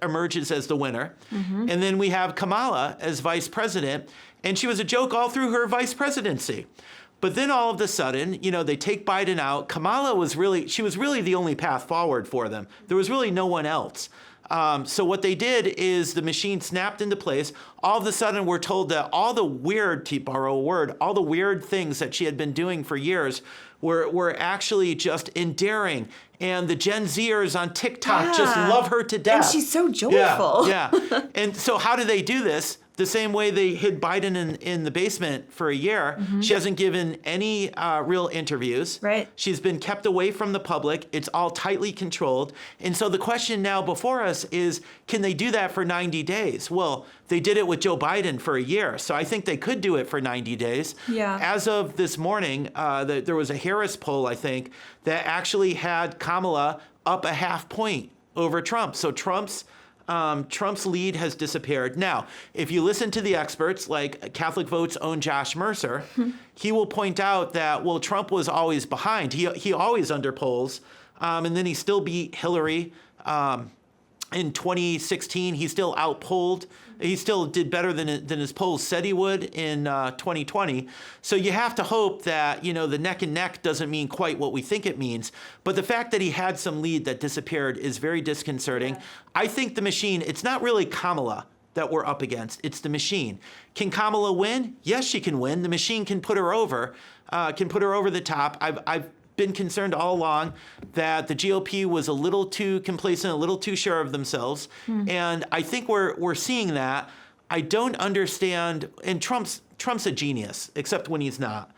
emerges as the winner. And then we have Kamala as vice president, and she was a joke all through her vice presidency. But then all of a sudden, they take Biden out. Kamala was really the only path forward for them. There was really no one else. So what they did is the machine snapped into place. All of a sudden, we're told that all the weird, to borrow a word, all the weird things that she had been doing for years were actually just endearing. And the Gen Zers on TikTok just love her to death. And she's so joyful. Yeah. And so how do they do this? The same way they hid Biden in the basement for a year. She hasn't given any real interviews. Right. She's been kept away from the public. It's all tightly controlled. And so the question now before us is, can they do that for 90 days? Well, they did it with Joe Biden for a year. So I think they could do it for 90 days. Yeah. As of this morning, there was a Harris poll, I think, that actually had Kamala up a half point over Trump. So Trump's lead has disappeared. Now, if you listen to the experts, like Catholic Vote's own Josh Mercer, he will point out that, well, Trump was always behind. He always underpolls, and then he still beat Hillary in 2016, he still outpolled. He still did better than his polls said he would in 2020. So you have to hope that, the neck and neck doesn't mean quite what we think it means. But the fact that he had some lead that disappeared is very disconcerting. Yeah. I think the machine, it's not really Kamala that we're up against. It's the machine. Can Kamala win? Yes, she can win. The machine can put her over, the top. I've been concerned all along that the GOP was a little too complacent, a little too sure of themselves. And I think we're seeing that. I don't understand, and Trump's a genius, except when he's not.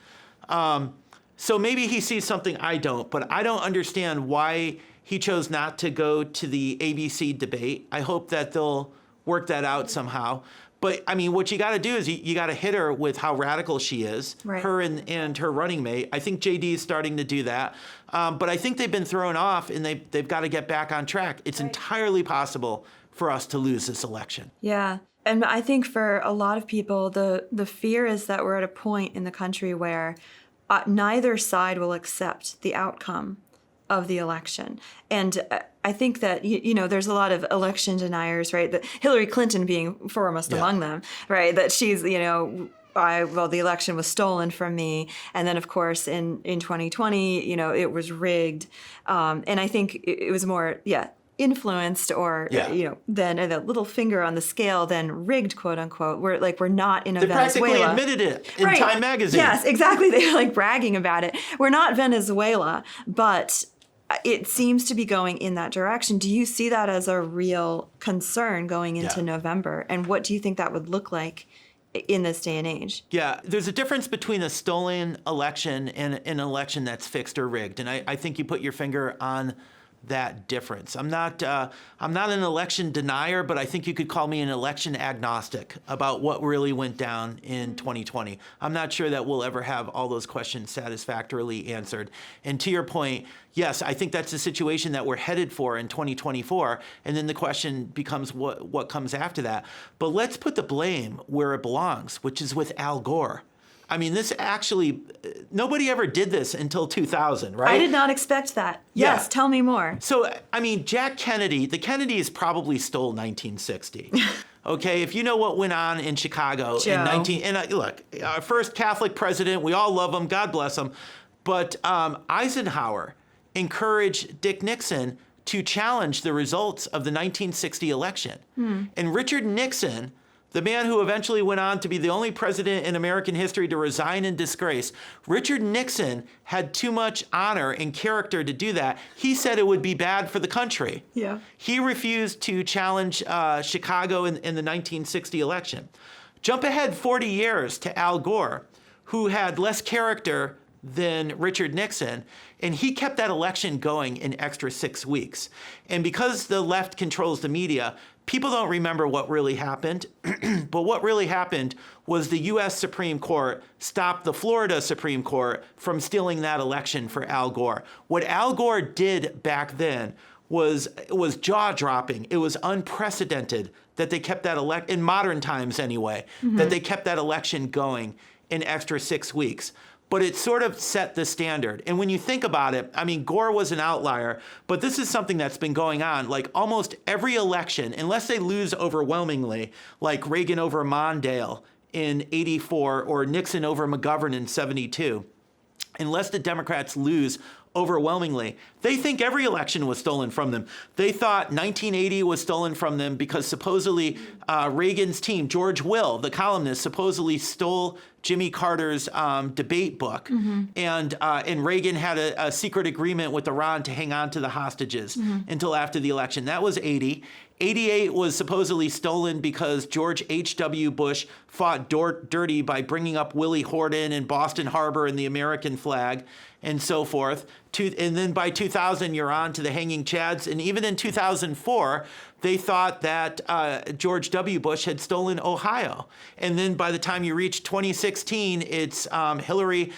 So maybe he sees something I don't, but I don't understand why he chose not to go to the ABC debate. I hope that they'll work that out somehow. But, I mean, what you got to do is you got to hit her with how radical she is, right. Her and her running mate. I think JD is starting to do that. But I think they've been thrown off, and they've got to get back on track. It's entirely possible for us to lose this election. Yeah. And I think for a lot of people, the fear is that we're at a point in the country where neither side will accept the outcome of the election. And I think that, there's a lot of election deniers, right? That Hillary Clinton being foremost among them, right? That she's, the election was stolen from me. And then, of course, in 2020, it was rigged. And I think it was more, influenced or, than a little finger on the scale than rigged, quote unquote. We're not in a Venezuela. They practically admitted it in Time magazine. Yes, exactly. They're bragging about it. We're not Venezuela, but it seems to be going in that direction. Do you see that as a real concern going into November? And what do you think that would look like in this day and age? Yeah, there's a difference between a stolen election and an election that's fixed or rigged. And I think you put your finger on that difference. I'm not an election denier, but I think you could call me an election agnostic about what really went down in 2020. I'm not sure that we'll ever have all those questions satisfactorily answered. And to your point, yes, I think that's the situation that we're headed for in 2024. And then the question becomes what comes after that. But let's put the blame where it belongs, which is with Al Gore. I mean, this actually, nobody ever did this until 2000, right? I did not expect that. Yes, tell me more. So, I mean, Jack Kennedy, the Kennedys probably stole 1960. Okay, if you know what went on in Chicago look, our first Catholic president, we all love him, God bless him. But Eisenhower encouraged Dick Nixon to challenge the results of the 1960 election. And Richard Nixon, the man who eventually went on to be the only president in American history to resign in disgrace, Richard Nixon had too much honor and character to do that. He said it would be bad for the country. Yeah. He refused to challenge Chicago in the 1960 election. Jump ahead 40 years to Al Gore, who had less character than Richard Nixon, and he kept that election going an extra 6 weeks. And because the left controls the media, people don't remember what really happened, but what really happened was the U.S. Supreme Court stopped the Florida Supreme Court from stealing that election for Al Gore. What Al Gore did back then was jaw-dropping. It was unprecedented that they kept that in modern times anyway, that they kept that election going an extra 6 weeks. But it sort of set the standard. And when you think about it, I mean, Gore was an outlier, but this is something that's been going on. Like almost every election, unless they lose overwhelmingly, like Reagan over Mondale in 84 or Nixon over McGovern in 72, unless the Democrats lose overwhelmingly, they think every election was stolen from them. They thought 1980 was stolen from them because supposedly Reagan's team, George Will, the columnist, supposedly stole Jimmy Carter's debate book. And Reagan had a secret agreement with Iran to hang on to the hostages until after the election. That was 80. 88 was supposedly stolen because George H.W. Bush fought dirty by bringing up Willie Horton and Boston Harbor and the American flag and so forth. And then by 2000, you're on to the hanging chads. And even in 2004, they thought that George W. Bush had stolen Ohio. And then by the time you reach 2016, it's Hillary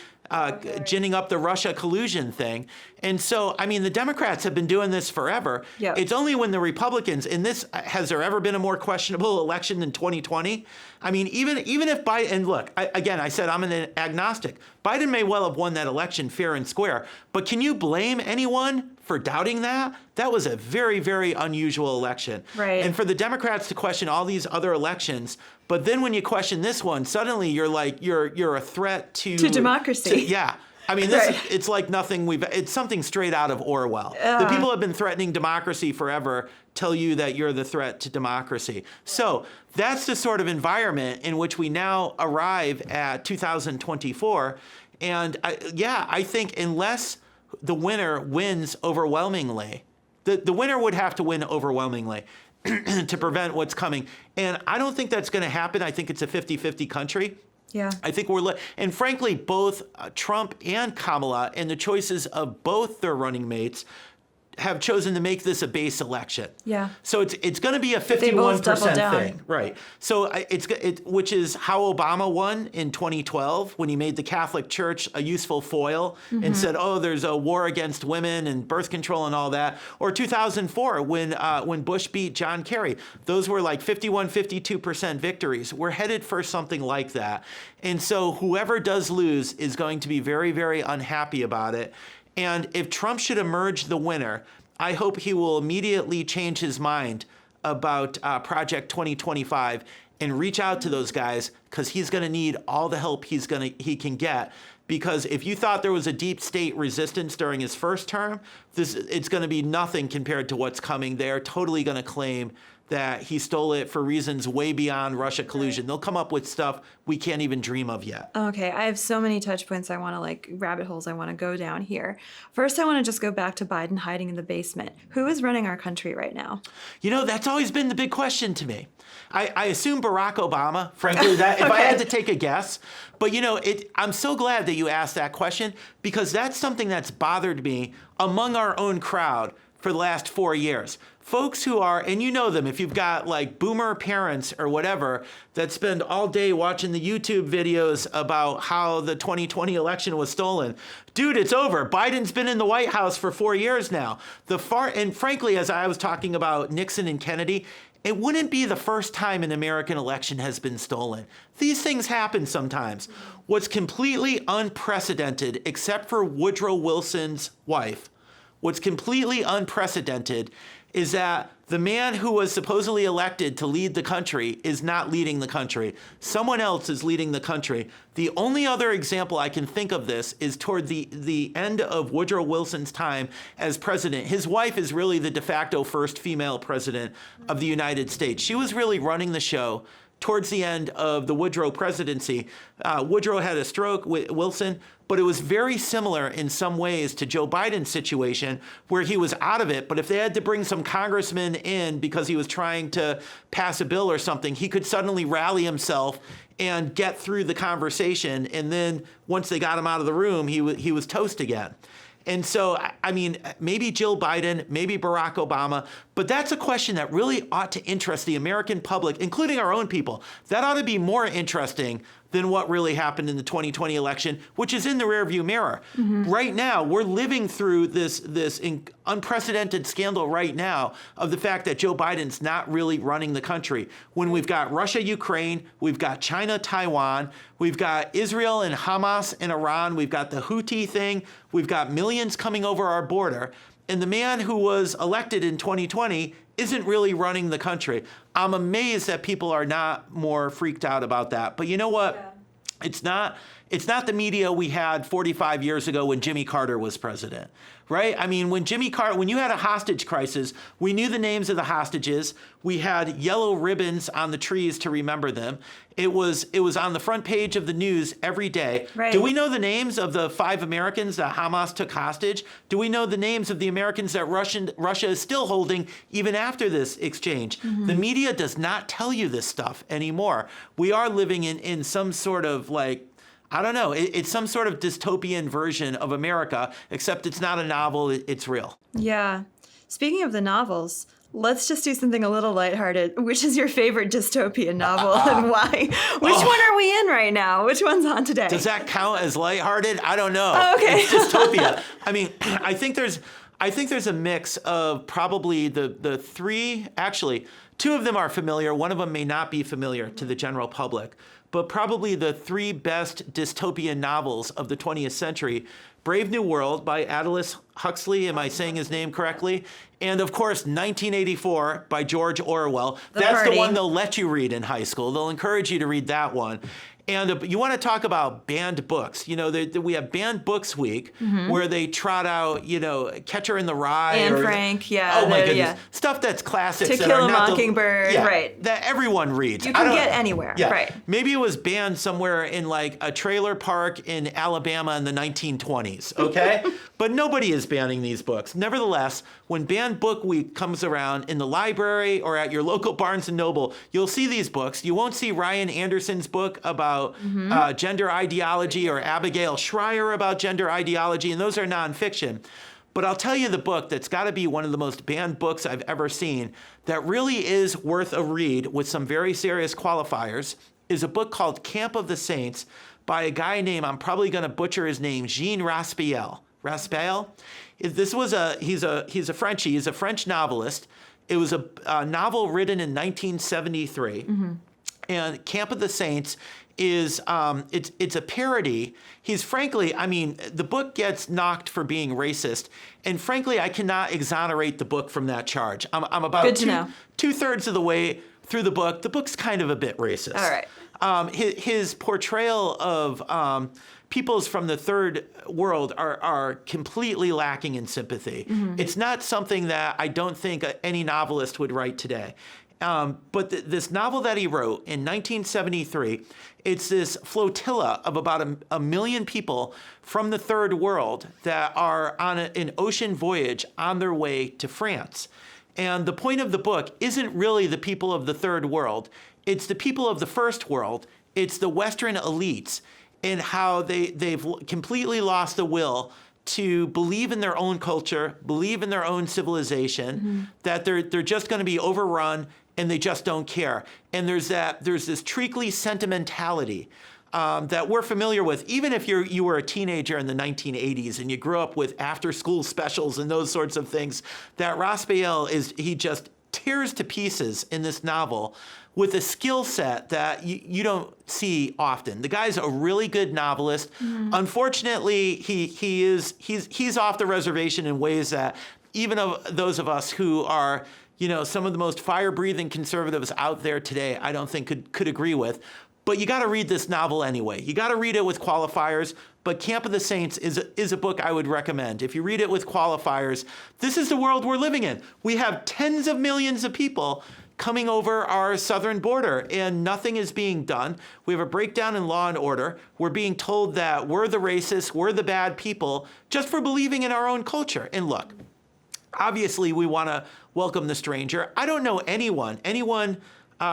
ginning up the Russia collusion thing. And so, I mean, the Democrats have been doing this forever. Yep. It's only when the Republicans, has there ever been a more questionable election than 2020? I mean, even if Biden, and look, I said I'm an agnostic. Biden may well have won that election fair and square, but can you blame anyone for doubting that? That was a very, very unusual election. Right. And for the Democrats to question all these other elections, but then when you question this one, suddenly you're like, you're a threat to democracy. Yeah. I mean, it's like nothing it's something straight out of Orwell. The people who have been threatening democracy forever tell you that you're the threat to democracy. So that's the sort of environment in which we now arrive at 2024. And I think unless the winner wins overwhelmingly, the winner would have to win overwhelmingly to prevent what's coming. And I don't think that's going to happen. I think it's a 50-50 country. Yeah. I think and frankly, both Trump and Kamala and the choices of both their running mates have chosen to make this a base election. Yeah. So it's going to be a 51% thing. Right. So which is how Obama won in 2012 when he made the Catholic Church a useful foil and said, oh, there's a war against women and birth control and all that. Or 2004 when Bush beat John Kerry. Those were like 52% victories. We're headed for something like that. And so whoever does lose is going to be very, very unhappy about it. And if Trump should emerge the winner, I hope he will immediately change his mind about Project 2025 and reach out to those guys, because he's going to need all the help he can get. Because if you thought there was a deep state resistance during his first term, it's going to be nothing compared to what's coming. They're totally going to claim that he stole it for reasons way beyond Russia collusion. Right. They'll come up with stuff we can't even dream of yet. Okay, I have so many touch points rabbit holes I want to go down here. First, I want to just go back to Biden hiding in the basement. Who is running our country right now? That's always been the big question to me. I assume Barack Obama, frankly, that if I had to take a guess. But, I'm so glad that you asked that question, because that's something that's bothered me among our own crowd for the last 4 years. Folks who are, and you know them, if you've got like boomer parents or whatever that spend all day watching the YouTube videos about how the 2020 election was stolen. Dude, it's over. Biden's been in the White House for 4 years now. And frankly, as I was talking about Nixon and Kennedy, it wouldn't be the first time an American election has been stolen. These things happen sometimes. What's completely unprecedented, except for Woodrow Wilson's wife, what's completely unprecedented is that the man who was supposedly elected to lead the country is not leading the country. Someone else is leading the country. The only other example I can think of this is toward the end of Woodrow Wilson's time as president. His wife is really the de facto first female president of the United States. She was really running the show towards the end of the Woodrow presidency. Woodrow had a stroke with Wilson, but it was very similar in some ways to Joe Biden's situation, where he was out of it. But if they had to bring some congressman in because he was trying to pass a bill or something, he could suddenly rally himself and get through the conversation. And then once they got him out of the room, he was toast again. And so, I mean, maybe Jill Biden, maybe Barack Obama, but that's a question that really ought to interest the American public, including our own people. That ought to be more interesting than what really happened in the 2020 election, which is in the rearview mirror. Mm-hmm. Right now, we're living through this unprecedented scandal right now of the fact that Joe Biden's not really running the country. When we've got Russia, Ukraine, we've got China, Taiwan, we've got Israel and Hamas and Iran, we've got the Houthi thing, we've got millions coming over our border. And the man who was elected in 2020 isn't really running the country. I'm amazed that people are not more freaked out about that. But you know what? Yeah. It's not the media we had 45 years ago when Jimmy Carter was president, right? I mean, when you had a hostage crisis, we knew the names of the hostages. We had yellow ribbons on the trees to remember them. It was on the front page of the news every day. Right. Do we know the names of the 5 Americans that Hamas took hostage? Do we know the names of the Americans that Russia is still holding even after this exchange? Mm-hmm. The media does not tell you this stuff anymore. We are living in some sort of I don't know. It's some sort of dystopian version of America, except it's not a novel. It's real. Yeah. Speaking of the novels, let's just do something a little lighthearted. Which is your favorite dystopian novel and why? Which one are we in right now? Which one's on today? Does that count as lighthearted? I don't know. Oh, okay. It's dystopia. I mean, I think there's a mix of probably the 3, actually, 2 of them are familiar. One of them may not be familiar to the general public. but probably the 3 best dystopian novels of the 20th century. Brave New World by Aldous Huxley, am I saying his name correctly? And of course, 1984 by George Orwell. That's the one they'll let you read in high school. They'll encourage you to read that one. And you want to talk about banned books. You know, we have Banned Books Week, where they trot out, you know, Catcher in the Rye. Anne Frank, yeah. Oh my goodness. Yeah. Stuff that's classics. To that Kill are a not Mockingbird, right. That everyone reads. You can get anywhere, right. Maybe it was banned somewhere in like a trailer park in Alabama in the 1920s, okay? But nobody is banning these books. Nevertheless, when Banned Book Week comes around in the library or at your local Barnes & Noble, you'll see these books. You won't see Ryan Anderson's book about gender ideology or Abigail Shrier about gender ideology, and those are nonfiction. But I'll tell you the book that's got to be one of the most banned books I've ever seen that really is worth a read with some very serious qualifiers is a book called Camp of the Saints by a guy named, I'm probably going to butcher his name, Jean Raspail. This was he's a Frenchie. He's a French novelist. It was a novel written in 1973. And Camp of the Saints is it's a parody. He's frankly, I mean, the book gets knocked for being racist, and frankly, I cannot exonerate the book from that charge. I'm about two-thirds of the way through the book. The book's kind of a bit racist. All right. His portrayal of peoples from the third world are completely lacking in sympathy. It's not something that I don't think any novelist would write today. But this novel that he wrote in 1973, it's this flotilla of about a million people from the third world that are on an ocean voyage on their way to France. And the point of the book isn't really the people of the third world. It's the people of the first world. It's the Western elites and how they've completely lost the will to believe in their own culture, believe in their own civilization, that they're just going to be overrun and they just don't care. And there's this treacly sentimentality that we're familiar with, even if you were a teenager in the 1980s and you grew up with after-school specials and those sorts of things. That Raspail he just tears to pieces in this novel with a skill set that you don't see often. The guy's a really good novelist. Unfortunately, he's off the reservation in ways that even of those of us who are, you know, some of the most fire-breathing conservatives out there today, I don't think could agree with. But you got to read this novel anyway. You got to read it with qualifiers. But Camp of the Saints is a book I would recommend. If you read it with qualifiers, this is the world we're living in. We have tens of millions of people coming over our southern border, and nothing is being done. We have a breakdown in law and order. We're being told that we're the racists, we're the bad people, just for believing in our own culture. And look, obviously we want to welcome the stranger. I don't know anyone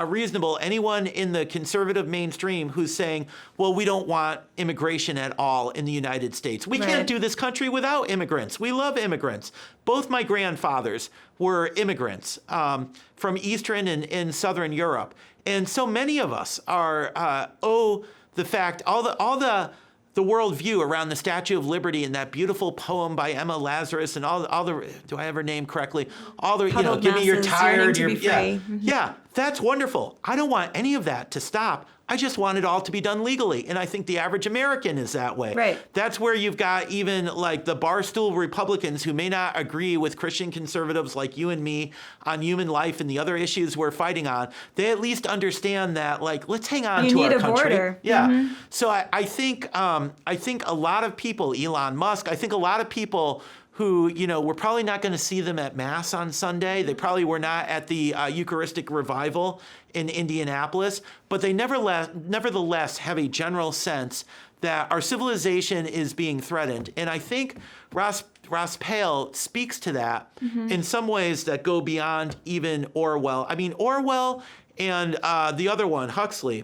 reasonable, anyone in the conservative mainstream who's saying, well, we don't want immigration at all in the United States. We can't do this country without immigrants. We love immigrants. Both my grandfathers were immigrants from Eastern and Southern Europe. And so many of us owe the fact, all the worldview around the Statue of Liberty and that beautiful poem by Emma Lazarus and all the, do I have her name correctly? All the, Puddled give me your masses tired, yearning to be free. Yeah, that's wonderful. I don't want any of that to stop. I just want it all to be done legally. And I think the average American is that way. Right. That's where you've got even like the barstool Republicans who may not agree with Christian conservatives like you and me on human life and the other issues we're fighting on. They at least understand that, like, let's hang on to our country. You need a border. Yeah. So I think a lot of people, Elon Musk, I think a lot of people who, you know, we're probably not going to see them at Mass on Sunday. They probably were not at the Eucharistic revival in Indianapolis, but they nevertheless have a general sense that our civilization is being threatened. And I think Raspail speaks to that in some ways that go beyond even Orwell. I mean, Orwell and the other one, Huxley,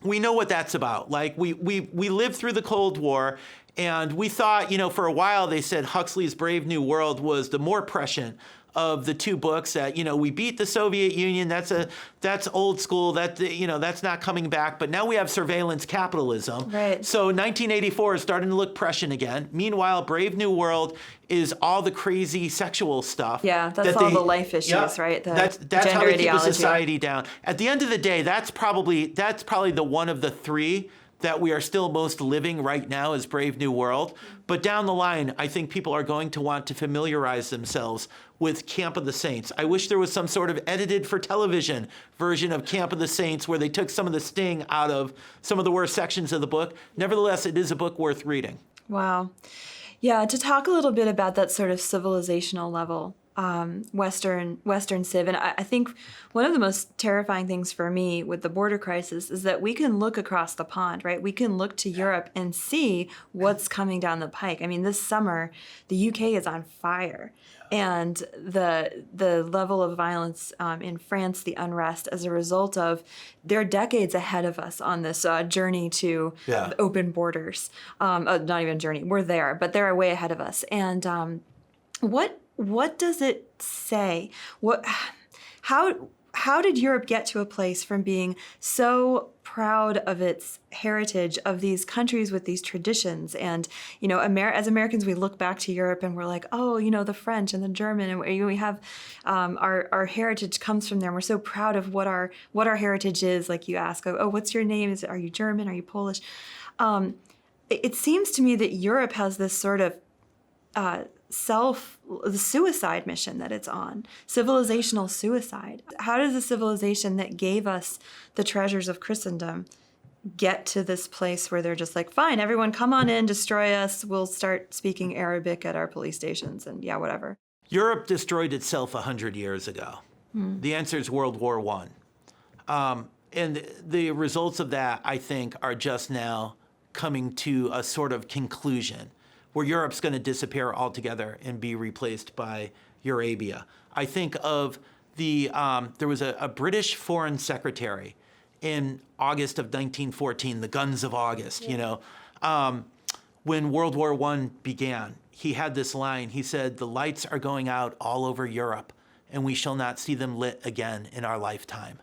we know what that's about. Like, we lived through the Cold War, and we thought, you know, for a while they said Huxley's Brave New World was the more prescient of the two books that, we beat the Soviet Union. That's old school. That's not coming back. But now we have surveillance capitalism. Right. So 1984 is starting to look prescient again. Meanwhile, Brave New World is all the crazy sexual stuff. Yeah, that's all the life issues, right? That's how they keep a society down. At the end of the day, that's probably the one of the three that we are still most living right now is Brave New World. But down the line, I think people are going to want to familiarize themselves with Camp of the Saints. I wish there was some sort of edited for television version of Camp of the Saints where they took some of the sting out of some of the worst sections of the book. Nevertheless, it is a book worth reading. Wow. Yeah, to talk a little bit about that sort of civilizational level, Western Civ. And I think one of the most terrifying things for me with the border crisis is that we can look across the pond, right? We can look to Europe and see what's coming down the pike. I mean, this summer, the UK is on fire. And the level of violence in France, the unrest as a result of they're decades ahead of us on this journey to open borders. Not even journey, we're there, but they're way ahead of us. And what does it say? How did Europe get to a place from being so proud of its heritage, of these countries with these traditions? And, as Americans, we look back to Europe and we're like, oh, the French and the German, and we have our heritage comes from there. And we're so proud of what our heritage is. Like you ask, oh, what's your name? Are you German? Are you Polish? It seems to me that Europe has this sort of the suicide mission that it's on, civilizational suicide. How does a civilization that gave us the treasures of Christendom get to this place where they're just like, fine, everyone come on in, destroy us, we'll start speaking Arabic at our police stations and whatever. Europe destroyed itself 100 years ago. The answer is World War I. And the results of that, I think, are just now coming to a sort of conclusion, where Europe's going to disappear altogether and be replaced by Eurabia. I think of there was a British foreign secretary in August of 1914, the Guns of August, when World War I began. He had this line, he said, "The lights are going out all over Europe, and we shall not see them lit again in our lifetime."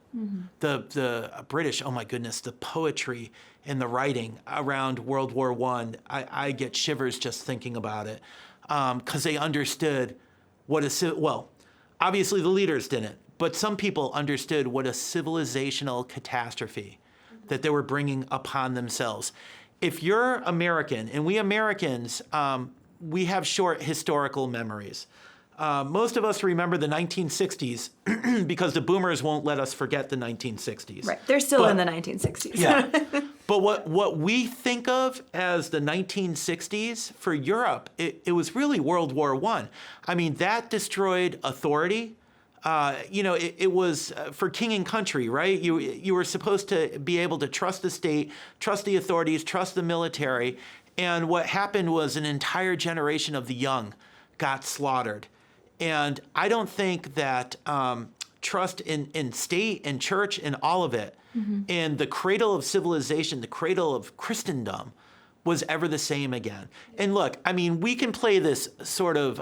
The British, oh my goodness, the poetry and the writing around World War I get shivers just thinking about it, because they understood obviously the leaders didn't, but some people understood what a civilizational catastrophe that they were bringing upon themselves. If you're American, and we Americans, we have short historical memories. Most of us remember the 1960s because the boomers won't let us forget the 1960s. Right, they're still in the 1960s. Yeah. But what we think of as the 1960s for Europe, it was really World War I. I mean, that destroyed authority. It was for king and country, right? You were supposed to be able to trust the state, trust the authorities, trust the military. And what happened was an entire generation of the young got slaughtered. And I don't think that trust in state and church and all of it, and the cradle of civilization, the cradle of Christendom, was ever the same again. And look, I mean, we can play this sort of,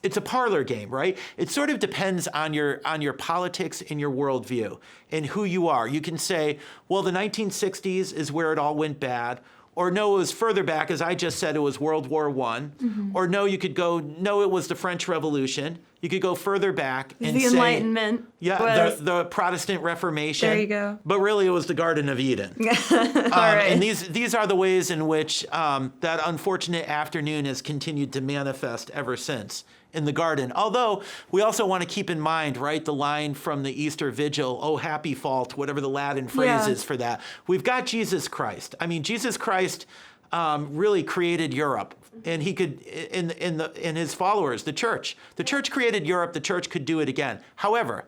it's a parlor game, right? It sort of depends on your politics and your worldview and who you are. You can say, well, the 1960s is where it all went bad. Or no, it was further back, as I just said, it was World War I. Or no, you could go, no, it was the French Revolution. You could go further back and the say... Enlightenment. Yeah, the Protestant Reformation. There you go. But really, it was the Garden of Eden. All right. And these are the ways in which that unfortunate afternoon has continued to manifest ever since in the garden. Although, we also want to keep in mind, right, the line from the Easter Vigil, "Oh, happy fault," whatever the Latin phrase is for that. We've got Jesus Christ. I mean, Jesus Christ really created Europe. And he could, in his followers, the church. The church created Europe. The church could do it again. However,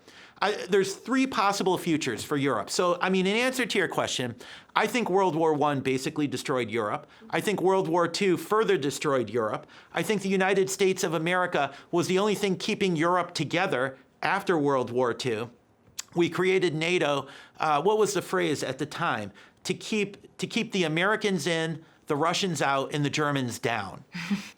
there's three possible futures for Europe. So, I mean, in answer to your question, I think World War I basically destroyed Europe. I think World War II further destroyed Europe. I think the United States of America was the only thing keeping Europe together after World War II. We created NATO. What was the phrase at the time? To keep the Americans in, the Russians out, and the Germans down.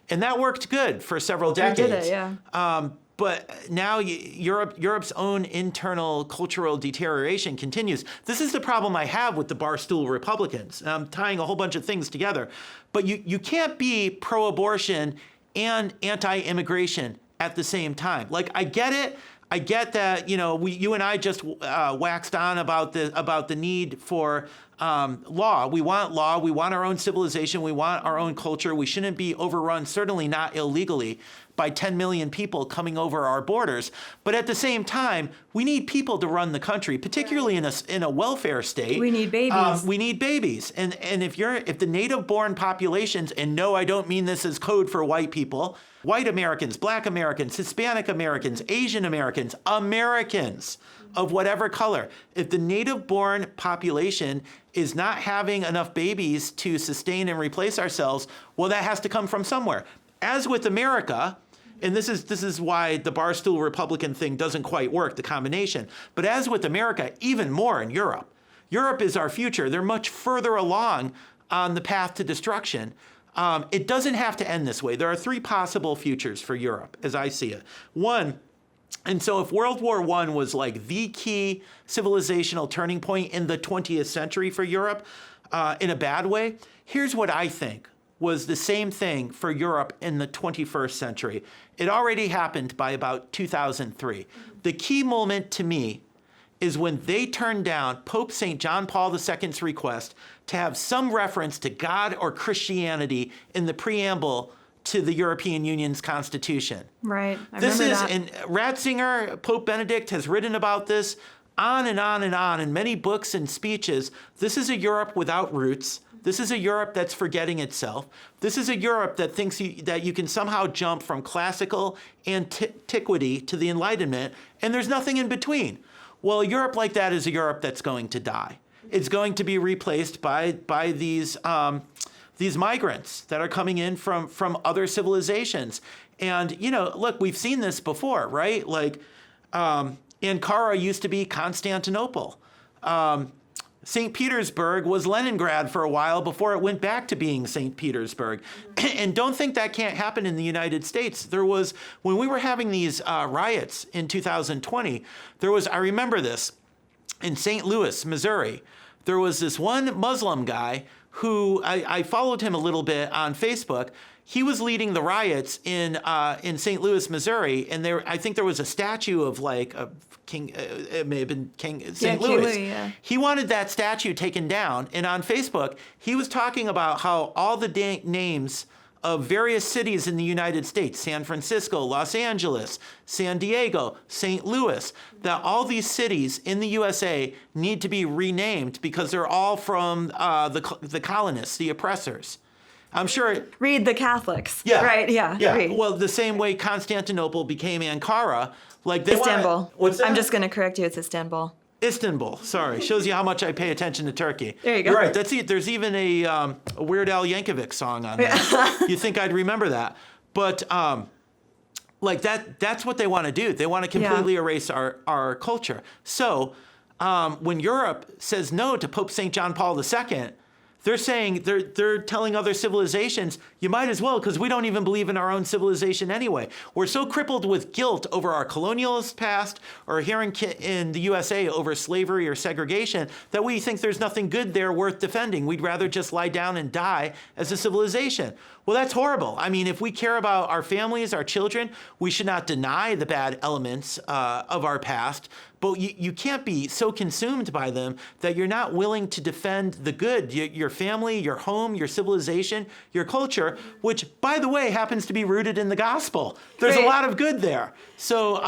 And that worked good for several decades. We did it, yeah. but now Europe's own internal cultural deterioration continues. This is the problem I have with the Barstool Republicans. I'm tying a whole bunch of things together. But you can't be pro-abortion and anti-immigration at the same time. Like, I get it. I get that, you and I just waxed on about the need for law. We want law. We want our own civilization. We want our own culture. We shouldn't be overrun, certainly not illegally, by 10 million people coming over our borders. But at the same time, we need people to run the country, particularly in a welfare state. We need babies. We need babies. And if the native-born populations, and no, I don't mean this as code for white people, white Americans, black Americans, Hispanic Americans, Asian Americans, Americans of whatever color, if the native-born population is not having enough babies to sustain and replace ourselves, well, that has to come from somewhere. As with America, and this is why the Barstool Republican thing doesn't quite work, the combination, but as with America, even more in Europe. Europe is our future. They're much further along on the path to destruction. It doesn't have to end this way. There are three possible futures for Europe, as I see it. One, and so if World War I was like the key civilizational turning point in the 20th century for Europe, in a bad way, here's what I think was the same thing for Europe in the 21st century. It already happened by about 2003. The key moment to me is when they turned down Pope St. John Paul II's request to have some reference to God or Christianity in the preamble to the European Union's constitution. Right, I remember that. And Ratzinger, Pope Benedict, has written about this on and on and on in many books and speeches. This is a Europe without roots. This is a Europe that's forgetting itself. This is a Europe that thinks that you can somehow jump from classical antiquity to the Enlightenment, and there's nothing in between. Well, a Europe like that is a Europe that's going to die. It's going to be replaced by these migrants that are coming in from other civilizations. And, look, we've seen this before, right? Like, Ankara used to be Constantinople. St. Petersburg was Leningrad for a while before it went back to being St. Petersburg. And don't think that can't happen in the United States. When we were having these riots in 2020, I remember this, in St. Louis, Missouri, there was this one Muslim guy who, I followed him a little bit on Facebook. He was leading the riots in St. Louis, Missouri, and I think there was a statue of like a king. It may have been King St. Louis. King Louis, yeah. He wanted that statue taken down, and on Facebook, he was talking about how all the names of various cities in the United States, San Francisco, Los Angeles, San Diego, St. Louis, that all these cities in the USA need to be renamed because they're all from the colonists, the oppressors. I'm sure. Read the Catholics. Yeah. Right. Yeah. Yeah. Read. Well, the same way Constantinople became Ankara, like Istanbul. What's that? I'm just going to correct you. It's Istanbul. Istanbul. Sorry, shows you how much I pay attention to Turkey. There you go. You're right. That's it. There's even a Weird Al Yankovic song on there. You think I'd remember that? But like that's what they want to do. They want to completely erase our culture. So when Europe says no to Pope St. John Paul II, they're saying, they're telling other civilizations, you might as well, because we don't even believe in our own civilization anyway. We're so crippled with guilt over our colonialist past, or here in the USA over slavery or segregation, that we think there's nothing good there worth defending. We'd rather just lie down and die as a civilization. Well, that's horrible. I mean, if we care about our families, our children, we should not deny the bad elements of our past, but you can't be so consumed by them that you're not willing to defend the good, your family, your home, your civilization, your culture, which, by the way, happens to be rooted in the gospel. There's a lot of good there. So,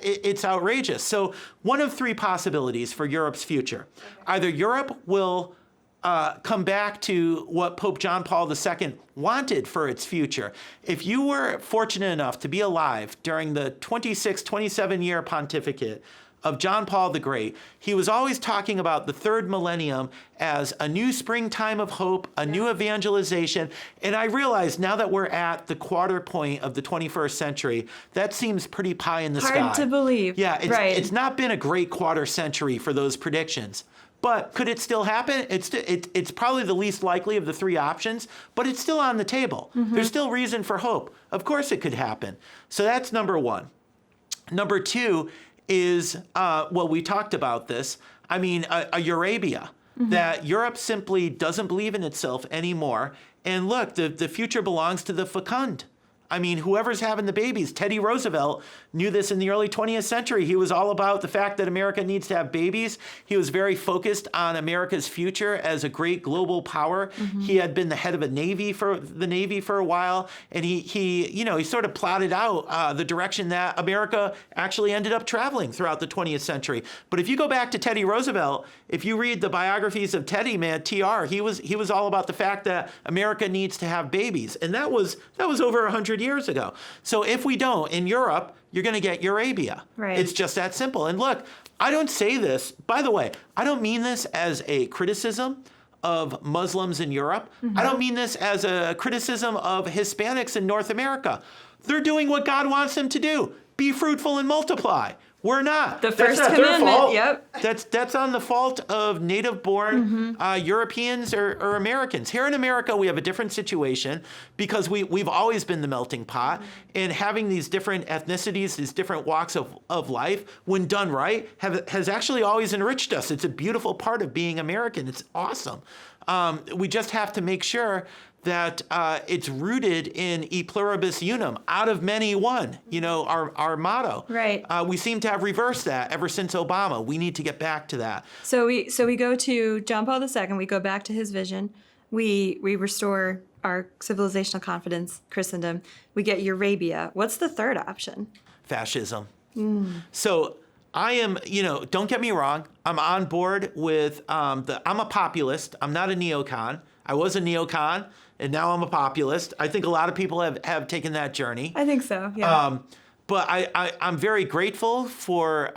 it's outrageous. So one of three possibilities for Europe's future. Either Europe will come back to what Pope John Paul II wanted for its future. If you were fortunate enough to be alive during the 27-year pontificate of John Paul the Great, he was always talking about the third millennium as a new springtime of hope, a new evangelization. And I realize now that we're at the quarter point of the 21st century, that seems pretty pie in the sky. Hard to believe. Yeah, it's not been a great quarter century for those predictions. But could it still happen? It's probably the least likely of the three options, but it's still on the table. There's still reason for hope. Of course it could happen. So that's number one. Number two is, well, we talked about this. I mean, a Eurabia, that Europe simply doesn't believe in itself anymore. And look, the future belongs to the fecund. I mean, whoever's having the babies, Teddy Roosevelt knew this in the early 20th century. He was all about the fact that America needs to have babies. He was very focused on America's future as a great global power. He had been the head of the Navy for a while, and he sort of plotted out the direction that America actually ended up traveling throughout the 20th century. But if you go back to Teddy Roosevelt, if you read the biographies of Teddy, man, TR, he was all about the fact that America needs to have babies, and that was over 100 years ago. So if we don't, in Europe, you're going to get Eurabia. Right. It's just that simple. And look, I don't say this, by the way, I don't mean this as a criticism of Muslims in Europe. I don't mean this as a criticism of Hispanics in North America. They're doing what God wants them to do. Be fruitful and multiply. We're not. The That's first not commandment, their fault. yep. That's on the fault of native-born Europeans or Americans. Here in America, we have a different situation because we've always been the melting pot, and having these different ethnicities, these different walks of life, when done right, has actually always enriched us. It's a beautiful part of being American. It's awesome. We just have to make sure that it's rooted in e pluribus unum, out of many one, our motto. Right. We seem to have reversed that ever since Obama. We need to get back to that. So we go to John Paul II, we go back to his vision, we restore our civilizational confidence, Christendom, we get Eurabia. What's the third option? Fascism. So I am, don't get me wrong, I'm on board with I'm a populist. I'm not a neocon. I was a neocon, and now I'm a populist. I think a lot of people have taken that journey. I think so, yeah. But I'm very grateful for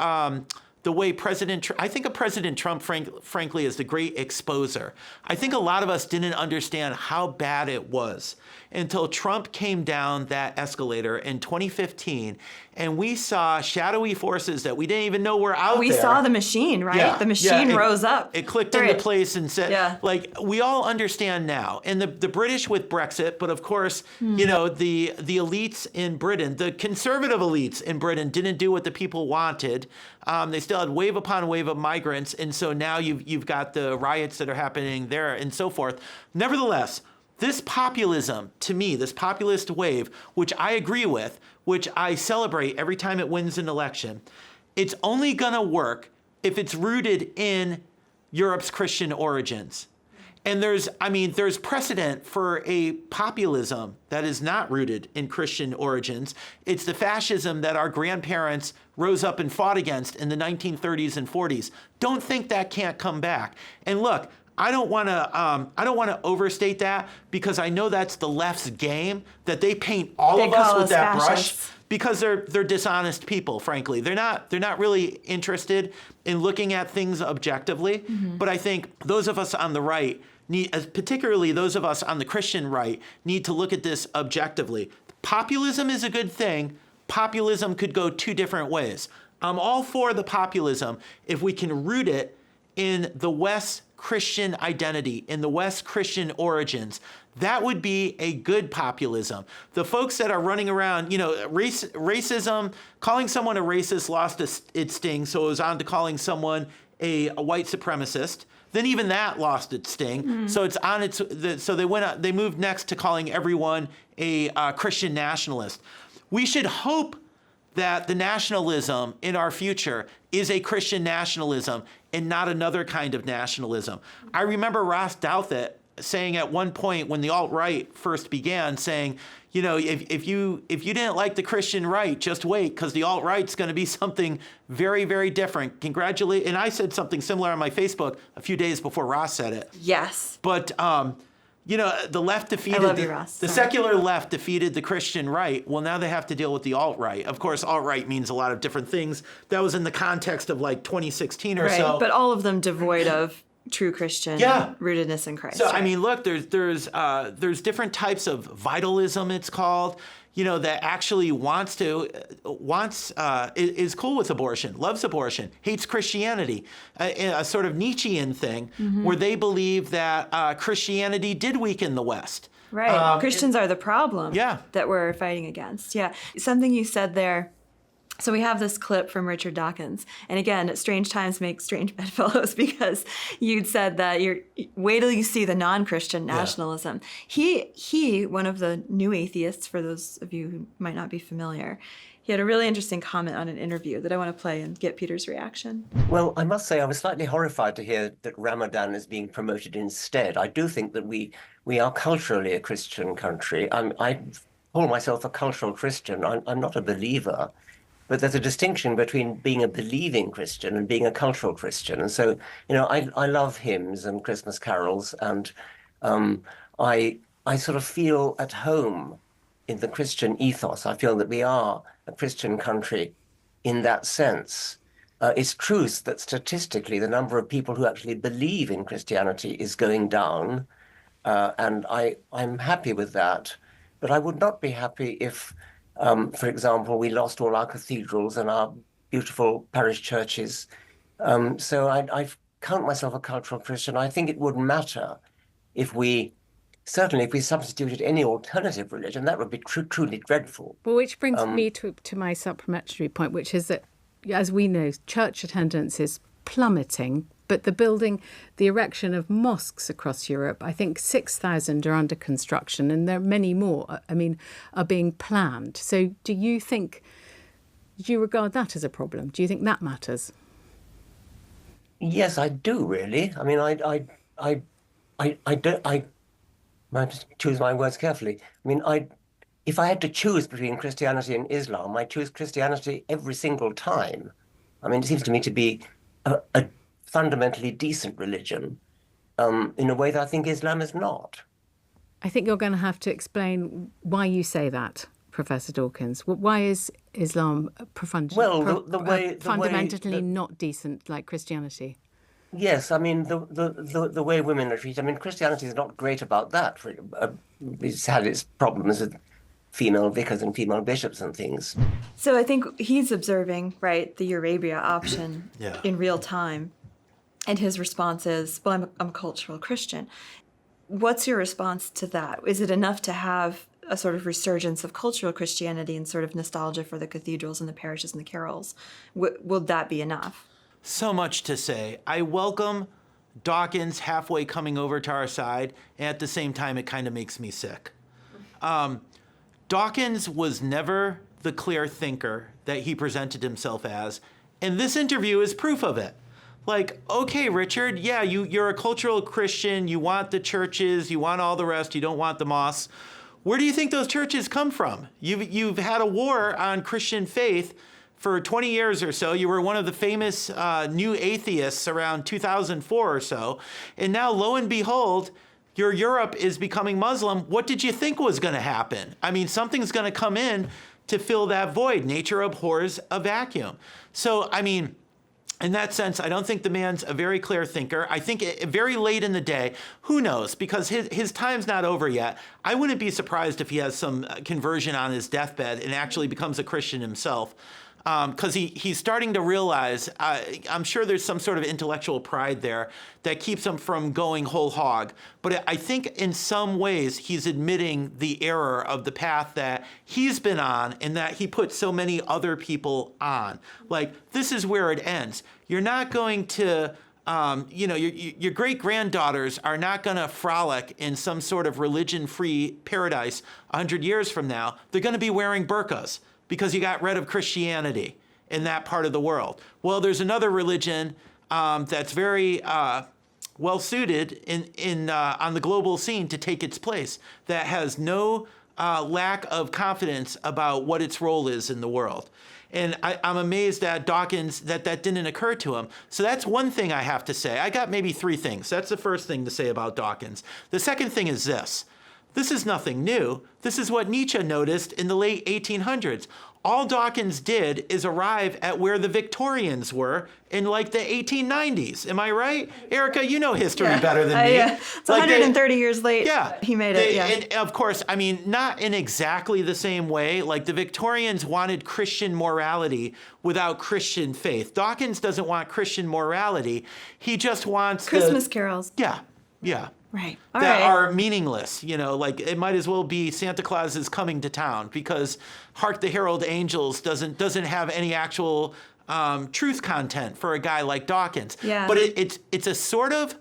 the way I think of President Trump, frankly, as the great exposer. I think a lot of us didn't understand how bad it was until Trump came down that escalator in 2015, and we saw shadowy forces that we didn't even know were out there. We saw the machine, right? Yeah, the machine it rose up. It clicked into place and said, Yeah. we all understand now. And the British with Brexit, but of course, the elites in Britain, the conservative elites in Britain didn't do what the people wanted. They still had wave upon wave of migrants. And so now you've got the riots that are happening there and so forth. Nevertheless, this populism, to me, this populist wave, which I agree with, which I celebrate every time it wins an election, it's only going to work if it's rooted in Europe's Christian origins. And there's precedent for a populism that is not rooted in Christian origins. It's the fascism that our grandparents rose up and fought against in the 1930s and 40s. Don't think that can't come back. And look, I don't want to overstate that, because I know that's the left's game, that they paint all of us with that brush, because they're dishonest people. Frankly, they're not really interested in looking at things objectively. But I think those of us on the right particularly those of us on the Christian right, need to look at this objectively. Populism is a good thing. Populism could go two different ways. I'm all for the populism if we can root it in the West Christian identity, in the West Christian origins. That would be a good populism. The folks that are running around, racism, calling someone a racist lost its sting, so it was on to calling someone a white supremacist. Then even that lost its sting. So it's on so they moved next to calling everyone a Christian nationalist. We should hope that the nationalism in our future is a Christian nationalism and not another kind of nationalism. I remember Ross Douthat saying at one point when the alt-right first began, saying, if you didn't like the Christian right, just wait, because the alt-right's going to be something very, very different. Congratulate. And I said something similar on my Facebook a few days before Ross said it. Yes. But the left defeated the secular left defeated the Christian right. Well, now they have to deal with the alt-right. Of course, alt-right means a lot of different things. That was in the context of like 2016 or so. But all of them devoid of true Christian rootedness in Christ. So right? I mean, look, there's different types of vitalism, it's called, that actually is cool with abortion, loves abortion, hates Christianity, a sort of Nietzschean thing where they believe that Christianity did weaken the West. Right. Christians are the problem that we're fighting against. Yeah. Something you said there. So we have this clip from Richard Dawkins. And again, strange times make strange bedfellows, because you'd said that wait till you see the non-Christian nationalism. He, one of the new atheists, for those of you who might not be familiar, he had a really interesting comment on an interview that I want to play and get Peter's reaction. Well, I must say I was slightly horrified to hear that Ramadan is being promoted instead. I do think that we are culturally a Christian country. I call myself a cultural Christian. I'm not a believer. But there's a distinction between being a believing Christian and being a cultural Christian. And so, I love hymns and Christmas carols, and I sort of feel at home in the Christian ethos. I feel that we are a Christian country in that sense. It's true that statistically the number of people who actually believe in Christianity is going down, and I'm happy with that. But I would not be happy if, for example, we lost all our cathedrals and our beautiful parish churches. So I count myself a cultural Christian. I think it would matter if we substituted any alternative religion. That would be truly dreadful. Well, which brings me to my supplementary point, which is that, as we know, church attendance is plummeting. But the erection of mosques across Europe, I think 6,000 are under construction, and there are many more, are being planned. So do you regard that as a problem? Do you think that matters? Yes, I do, really. I mean, I might choose my words carefully. I mean, if I had to choose between Christianity and Islam, I choose Christianity every single time. I mean, it seems to me to be a fundamentally decent religion, in a way that I think Islam is not. I think you're going to have to explain why you say that, Professor Dawkins. Why is Islam fundamentally not decent like Christianity? Yes, I mean, the way women are treated. I mean, Christianity is not great about that. It's had its problems with female vicars and female bishops and things. So I think he's observing, right, the Eurabia option in real time. And his response is, well, I'm a cultural Christian. What's your response to that? Is it enough to have a sort of resurgence of cultural Christianity and sort of nostalgia for the cathedrals and the parishes and the carols? Will that be enough? So much to say. I welcome Dawkins halfway coming over to our side, and at the same time, it kind of makes me sick. Dawkins was never the clear thinker that he presented himself as, and this interview is proof of it. Like, okay, Richard, yeah, you're a cultural Christian, you want the churches, you want all the rest, you don't want the mosques. Where do you think those churches come from? You've had a war on Christian faith for 20 years or so. You were one of the famous new atheists around 2004 or so. And now, lo and behold, your Europe is becoming Muslim. What did you think was going to happen? I mean, something's going to come in to fill that void. Nature abhors a vacuum. So, I mean, in that sense, I don't think the man's a very clear thinker. I think very late in the day, who knows, because his time's not over yet. I wouldn't be surprised if he has some conversion on his deathbed and actually becomes a Christian himself. Because he's starting to realize, I'm sure there's some sort of intellectual pride there that keeps him from going whole hog. But I think in some ways he's admitting the error of the path that he's been on and that he put so many other people on. Like, this is where it ends. You're not going to, your great-granddaughters are not going to frolic in some sort of religion-free paradise 100 years from now. They're going to be wearing burqas, because you got rid of Christianity in that part of the world. Well, there's another religion that's very well suited on the global scene to take its place, that has no lack of confidence about what its role is in the world. And I'm amazed that Dawkins, that didn't occur to him. So that's one thing I have to say. I got maybe three things. That's the first thing to say about Dawkins. The second thing is this. This is nothing new. This is what Nietzsche noticed in the late 1800s. All Dawkins did is arrive at where the Victorians were in like the 1890s. Am I right? Erika, you know history better than me. It's 130 years late. Yeah. He made it. And of course, I mean, not in exactly the same way. Like the Victorians wanted Christian morality without Christian faith. Dawkins doesn't want Christian morality. He just wants Christmas carols. Yeah. Right. That are meaningless, like it might as well be Santa Claus is coming to town because Hark the Herald Angels doesn't have any actual truth content for a guy like Dawkins. Yeah. But it's a sort of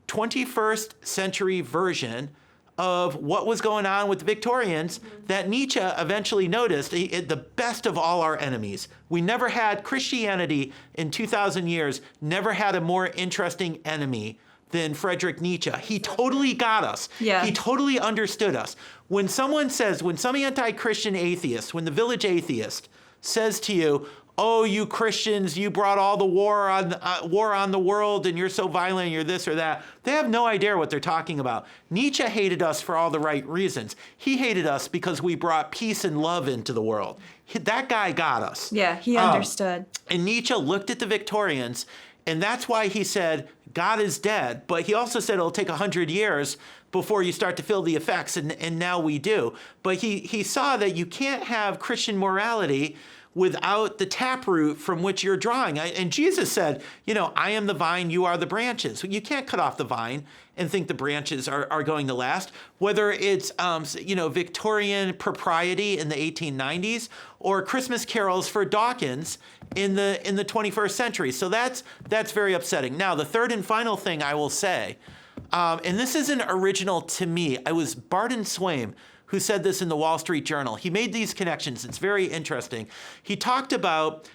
21st century version of what was going on with the Victorians that Nietzsche eventually noticed. The best of all our enemies. We never had Christianity in 2,000 years, never had a more interesting enemy than Friedrich Nietzsche. He totally got us. Yeah. He totally understood us. When some anti-Christian atheist, when the village atheist says to you, oh, you Christians, you brought all the war on the world and you're so violent, you're this or that, they have no idea what they're talking about. Nietzsche hated us for all the right reasons. He hated us because we brought peace and love into the world. That guy got us. Yeah, he understood. And Nietzsche looked at the Victorians, and that's why he said, God is dead. But he also said it'll take 100 years before you start to feel the effects, and now we do. But he saw that you can't have Christian morality without the taproot from which you're drawing. And Jesus said, I am the vine, you are the branches. You can't cut off the vine and think the branches are going to last. Whether it's, Victorian propriety in the 1890s or Christmas carols for Dawkins in the 21st century. So that's very upsetting. Now, the third and final thing I will say, and this isn't original to me. I was Barton Swaim who said this in the Wall Street Journal. He made these connections. It's very interesting. He talked about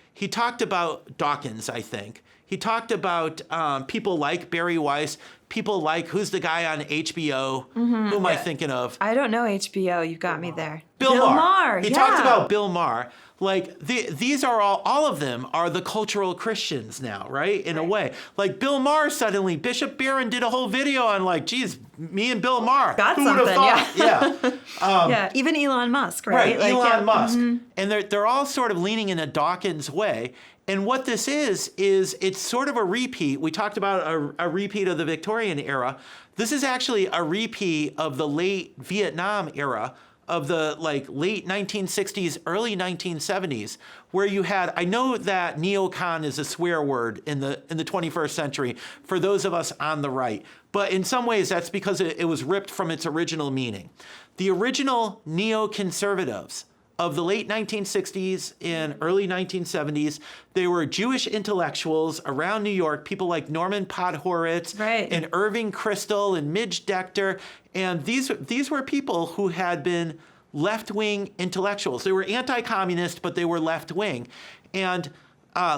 Dawkins, I think. He talked about people like Barry Weiss, people like, who's the guy on HBO? Who am I thinking of? I don't know HBO. You got me there. Bill Maher. He yeah. talked about Bill Maher. Like these are all of them are the cultural Christians now, right? In a way, like Bill Maher suddenly, Bishop Barron did a whole video on like, geez, me and Bill Maher. Got who would have thought? Yeah. Yeah. Even Elon Musk, right? Right, Elon Musk, and they're all sort of leaning in a Dawkins way. And what this is it's sort of a repeat. We talked about a repeat of the Victorian era. This is actually a repeat of the late Vietnam era, of the late 1960s, early 1970s, where you had, I know that neocon is a swear word in the 21st century for those of us on the right, but in some ways that's because it was ripped from its original meaning. The original neoconservatives of the late 1960s and early 1970s, they were Jewish intellectuals around New York, people like Norman Podhoretz and Irving Kristol and Midge Decter. And these were people who had been left-wing intellectuals. They were anti-communist, but they were left-wing. And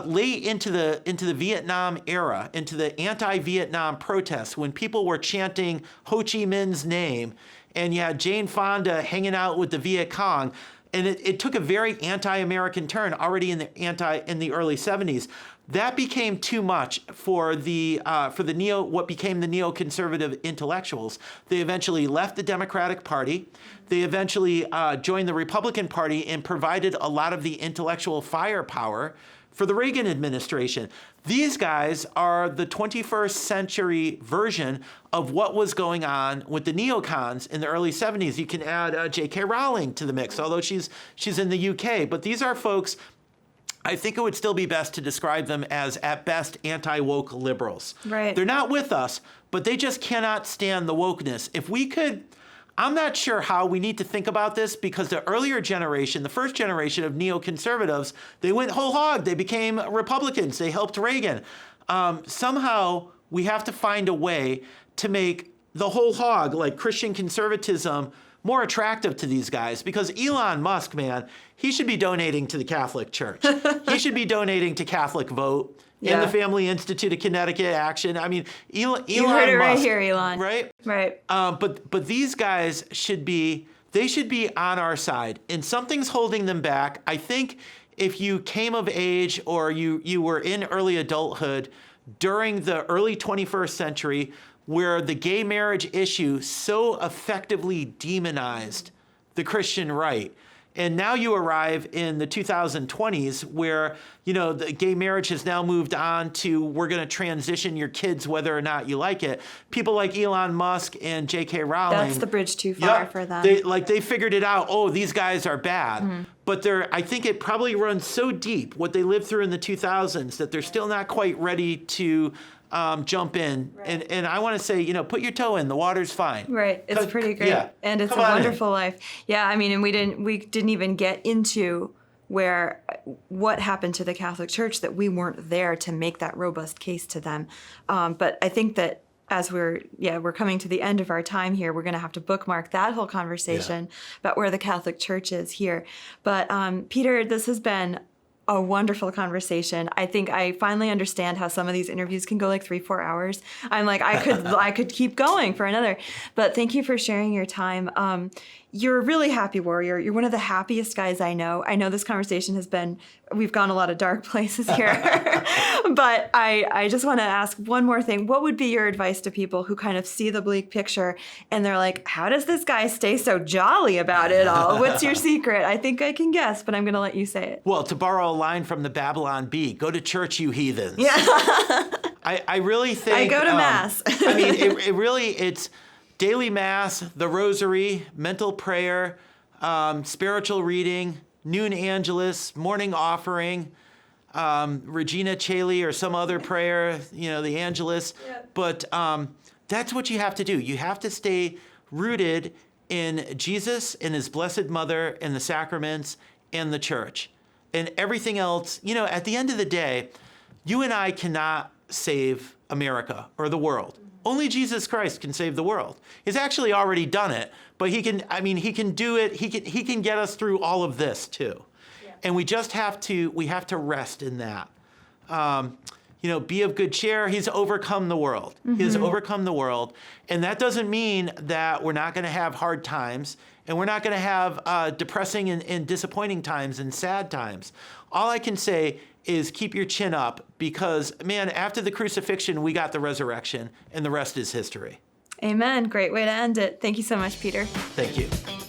late into the Vietnam era, into the anti-Vietnam protests, when people were chanting Ho Chi Minh's name, and you had Jane Fonda hanging out with the Viet Cong, and it took a very anti-American turn already in the early 70s. That became too much for what became the neoconservative intellectuals. They eventually left the Democratic Party. They eventually joined the Republican Party and provided a lot of the intellectual firepower for the Reagan administration. These guys are the 21st century version of what was going on with the neocons in the early 70s. You can add J.K. Rowling to the mix, although she's in the UK. But these are folks, I think it would still be best to describe them as, at best, anti-woke liberals. Right. They're not with us, but they just cannot stand the wokeness. If we could... I'm not sure how we need to think about this, because the earlier generation, the first generation of neoconservatives, they went whole hog. They became Republicans. They helped Reagan. Somehow we have to find a way to make the whole hog, like Christian conservatism, more attractive to these guys, because Elon Musk, man, he should be donating to the Catholic Church. He should be donating to Catholic Vote. In the Family Institute of Connecticut Action. I mean, Elon you heard it Musk, right here, Elon. Right? Right. But these guys should be on our side, and something's holding them back. I think if you came of age or you were in early adulthood during the early 21st century, where the gay marriage issue so effectively demonized the Christian right. And now you arrive in the 2020s where, the gay marriage has now moved on to we're going to transition your kids whether or not you like it. People like Elon Musk and J.K. Rowling. That's the bridge too far for them. They figured it out. Oh, these guys are bad. But I think it probably runs so deep what they lived through in the 2000s that they're still not quite ready to jump in. Right. And I want to say, put your toe in. The water's fine. Right. It's pretty great. Yeah. And it's a wonderful life. Yeah. I mean, and we didn't even get into what happened to the Catholic Church, that we weren't there to make that robust case to them. But I think that as we're coming to the end of our time here, we're going to have to bookmark that whole conversation about where the Catholic Church is here. But Peter, this has been a wonderful conversation. I think I finally understand how some of these interviews can go like 3-4 hours. I'm like, I could keep going for another, but thank you for sharing your time. You're a really happy warrior. You're one of the happiest guys I know. I know this conversation we've gone a lot of dark places here, but I just want to ask one more thing. What would be your advice to people who kind of see the bleak picture and they're like, how does this guy stay so jolly about it all? What's your secret? I think I can guess, but I'm going to let you say it. Well, to borrow a line from the Babylon Bee, go to church, you heathens. Yeah. I really think... I go to Mass. I mean, it's daily Mass, the Rosary, mental prayer, spiritual reading, noon Angelus, morning offering, Regina Caeli or some other prayer, the Angelus. Yeah. But that's what you have to do. You have to stay rooted in Jesus and his Blessed Mother and the sacraments and the church. And everything else, at the end of the day, you and I cannot save America or the world. Only Jesus Christ can save the world. He's actually already done it, but he can do it. He can get us through all of this too. Yeah. And we have to rest in that. Be of good cheer. He's overcome the world. Mm-hmm. He has overcome the world. And that doesn't mean that we're not going to have hard times and we're not going to have depressing and disappointing times and sad times. All I can say is keep your chin up because, man, after the crucifixion, we got the resurrection and the rest is history. Amen. Great way to end it. Thank you so much, Peter. Thank you.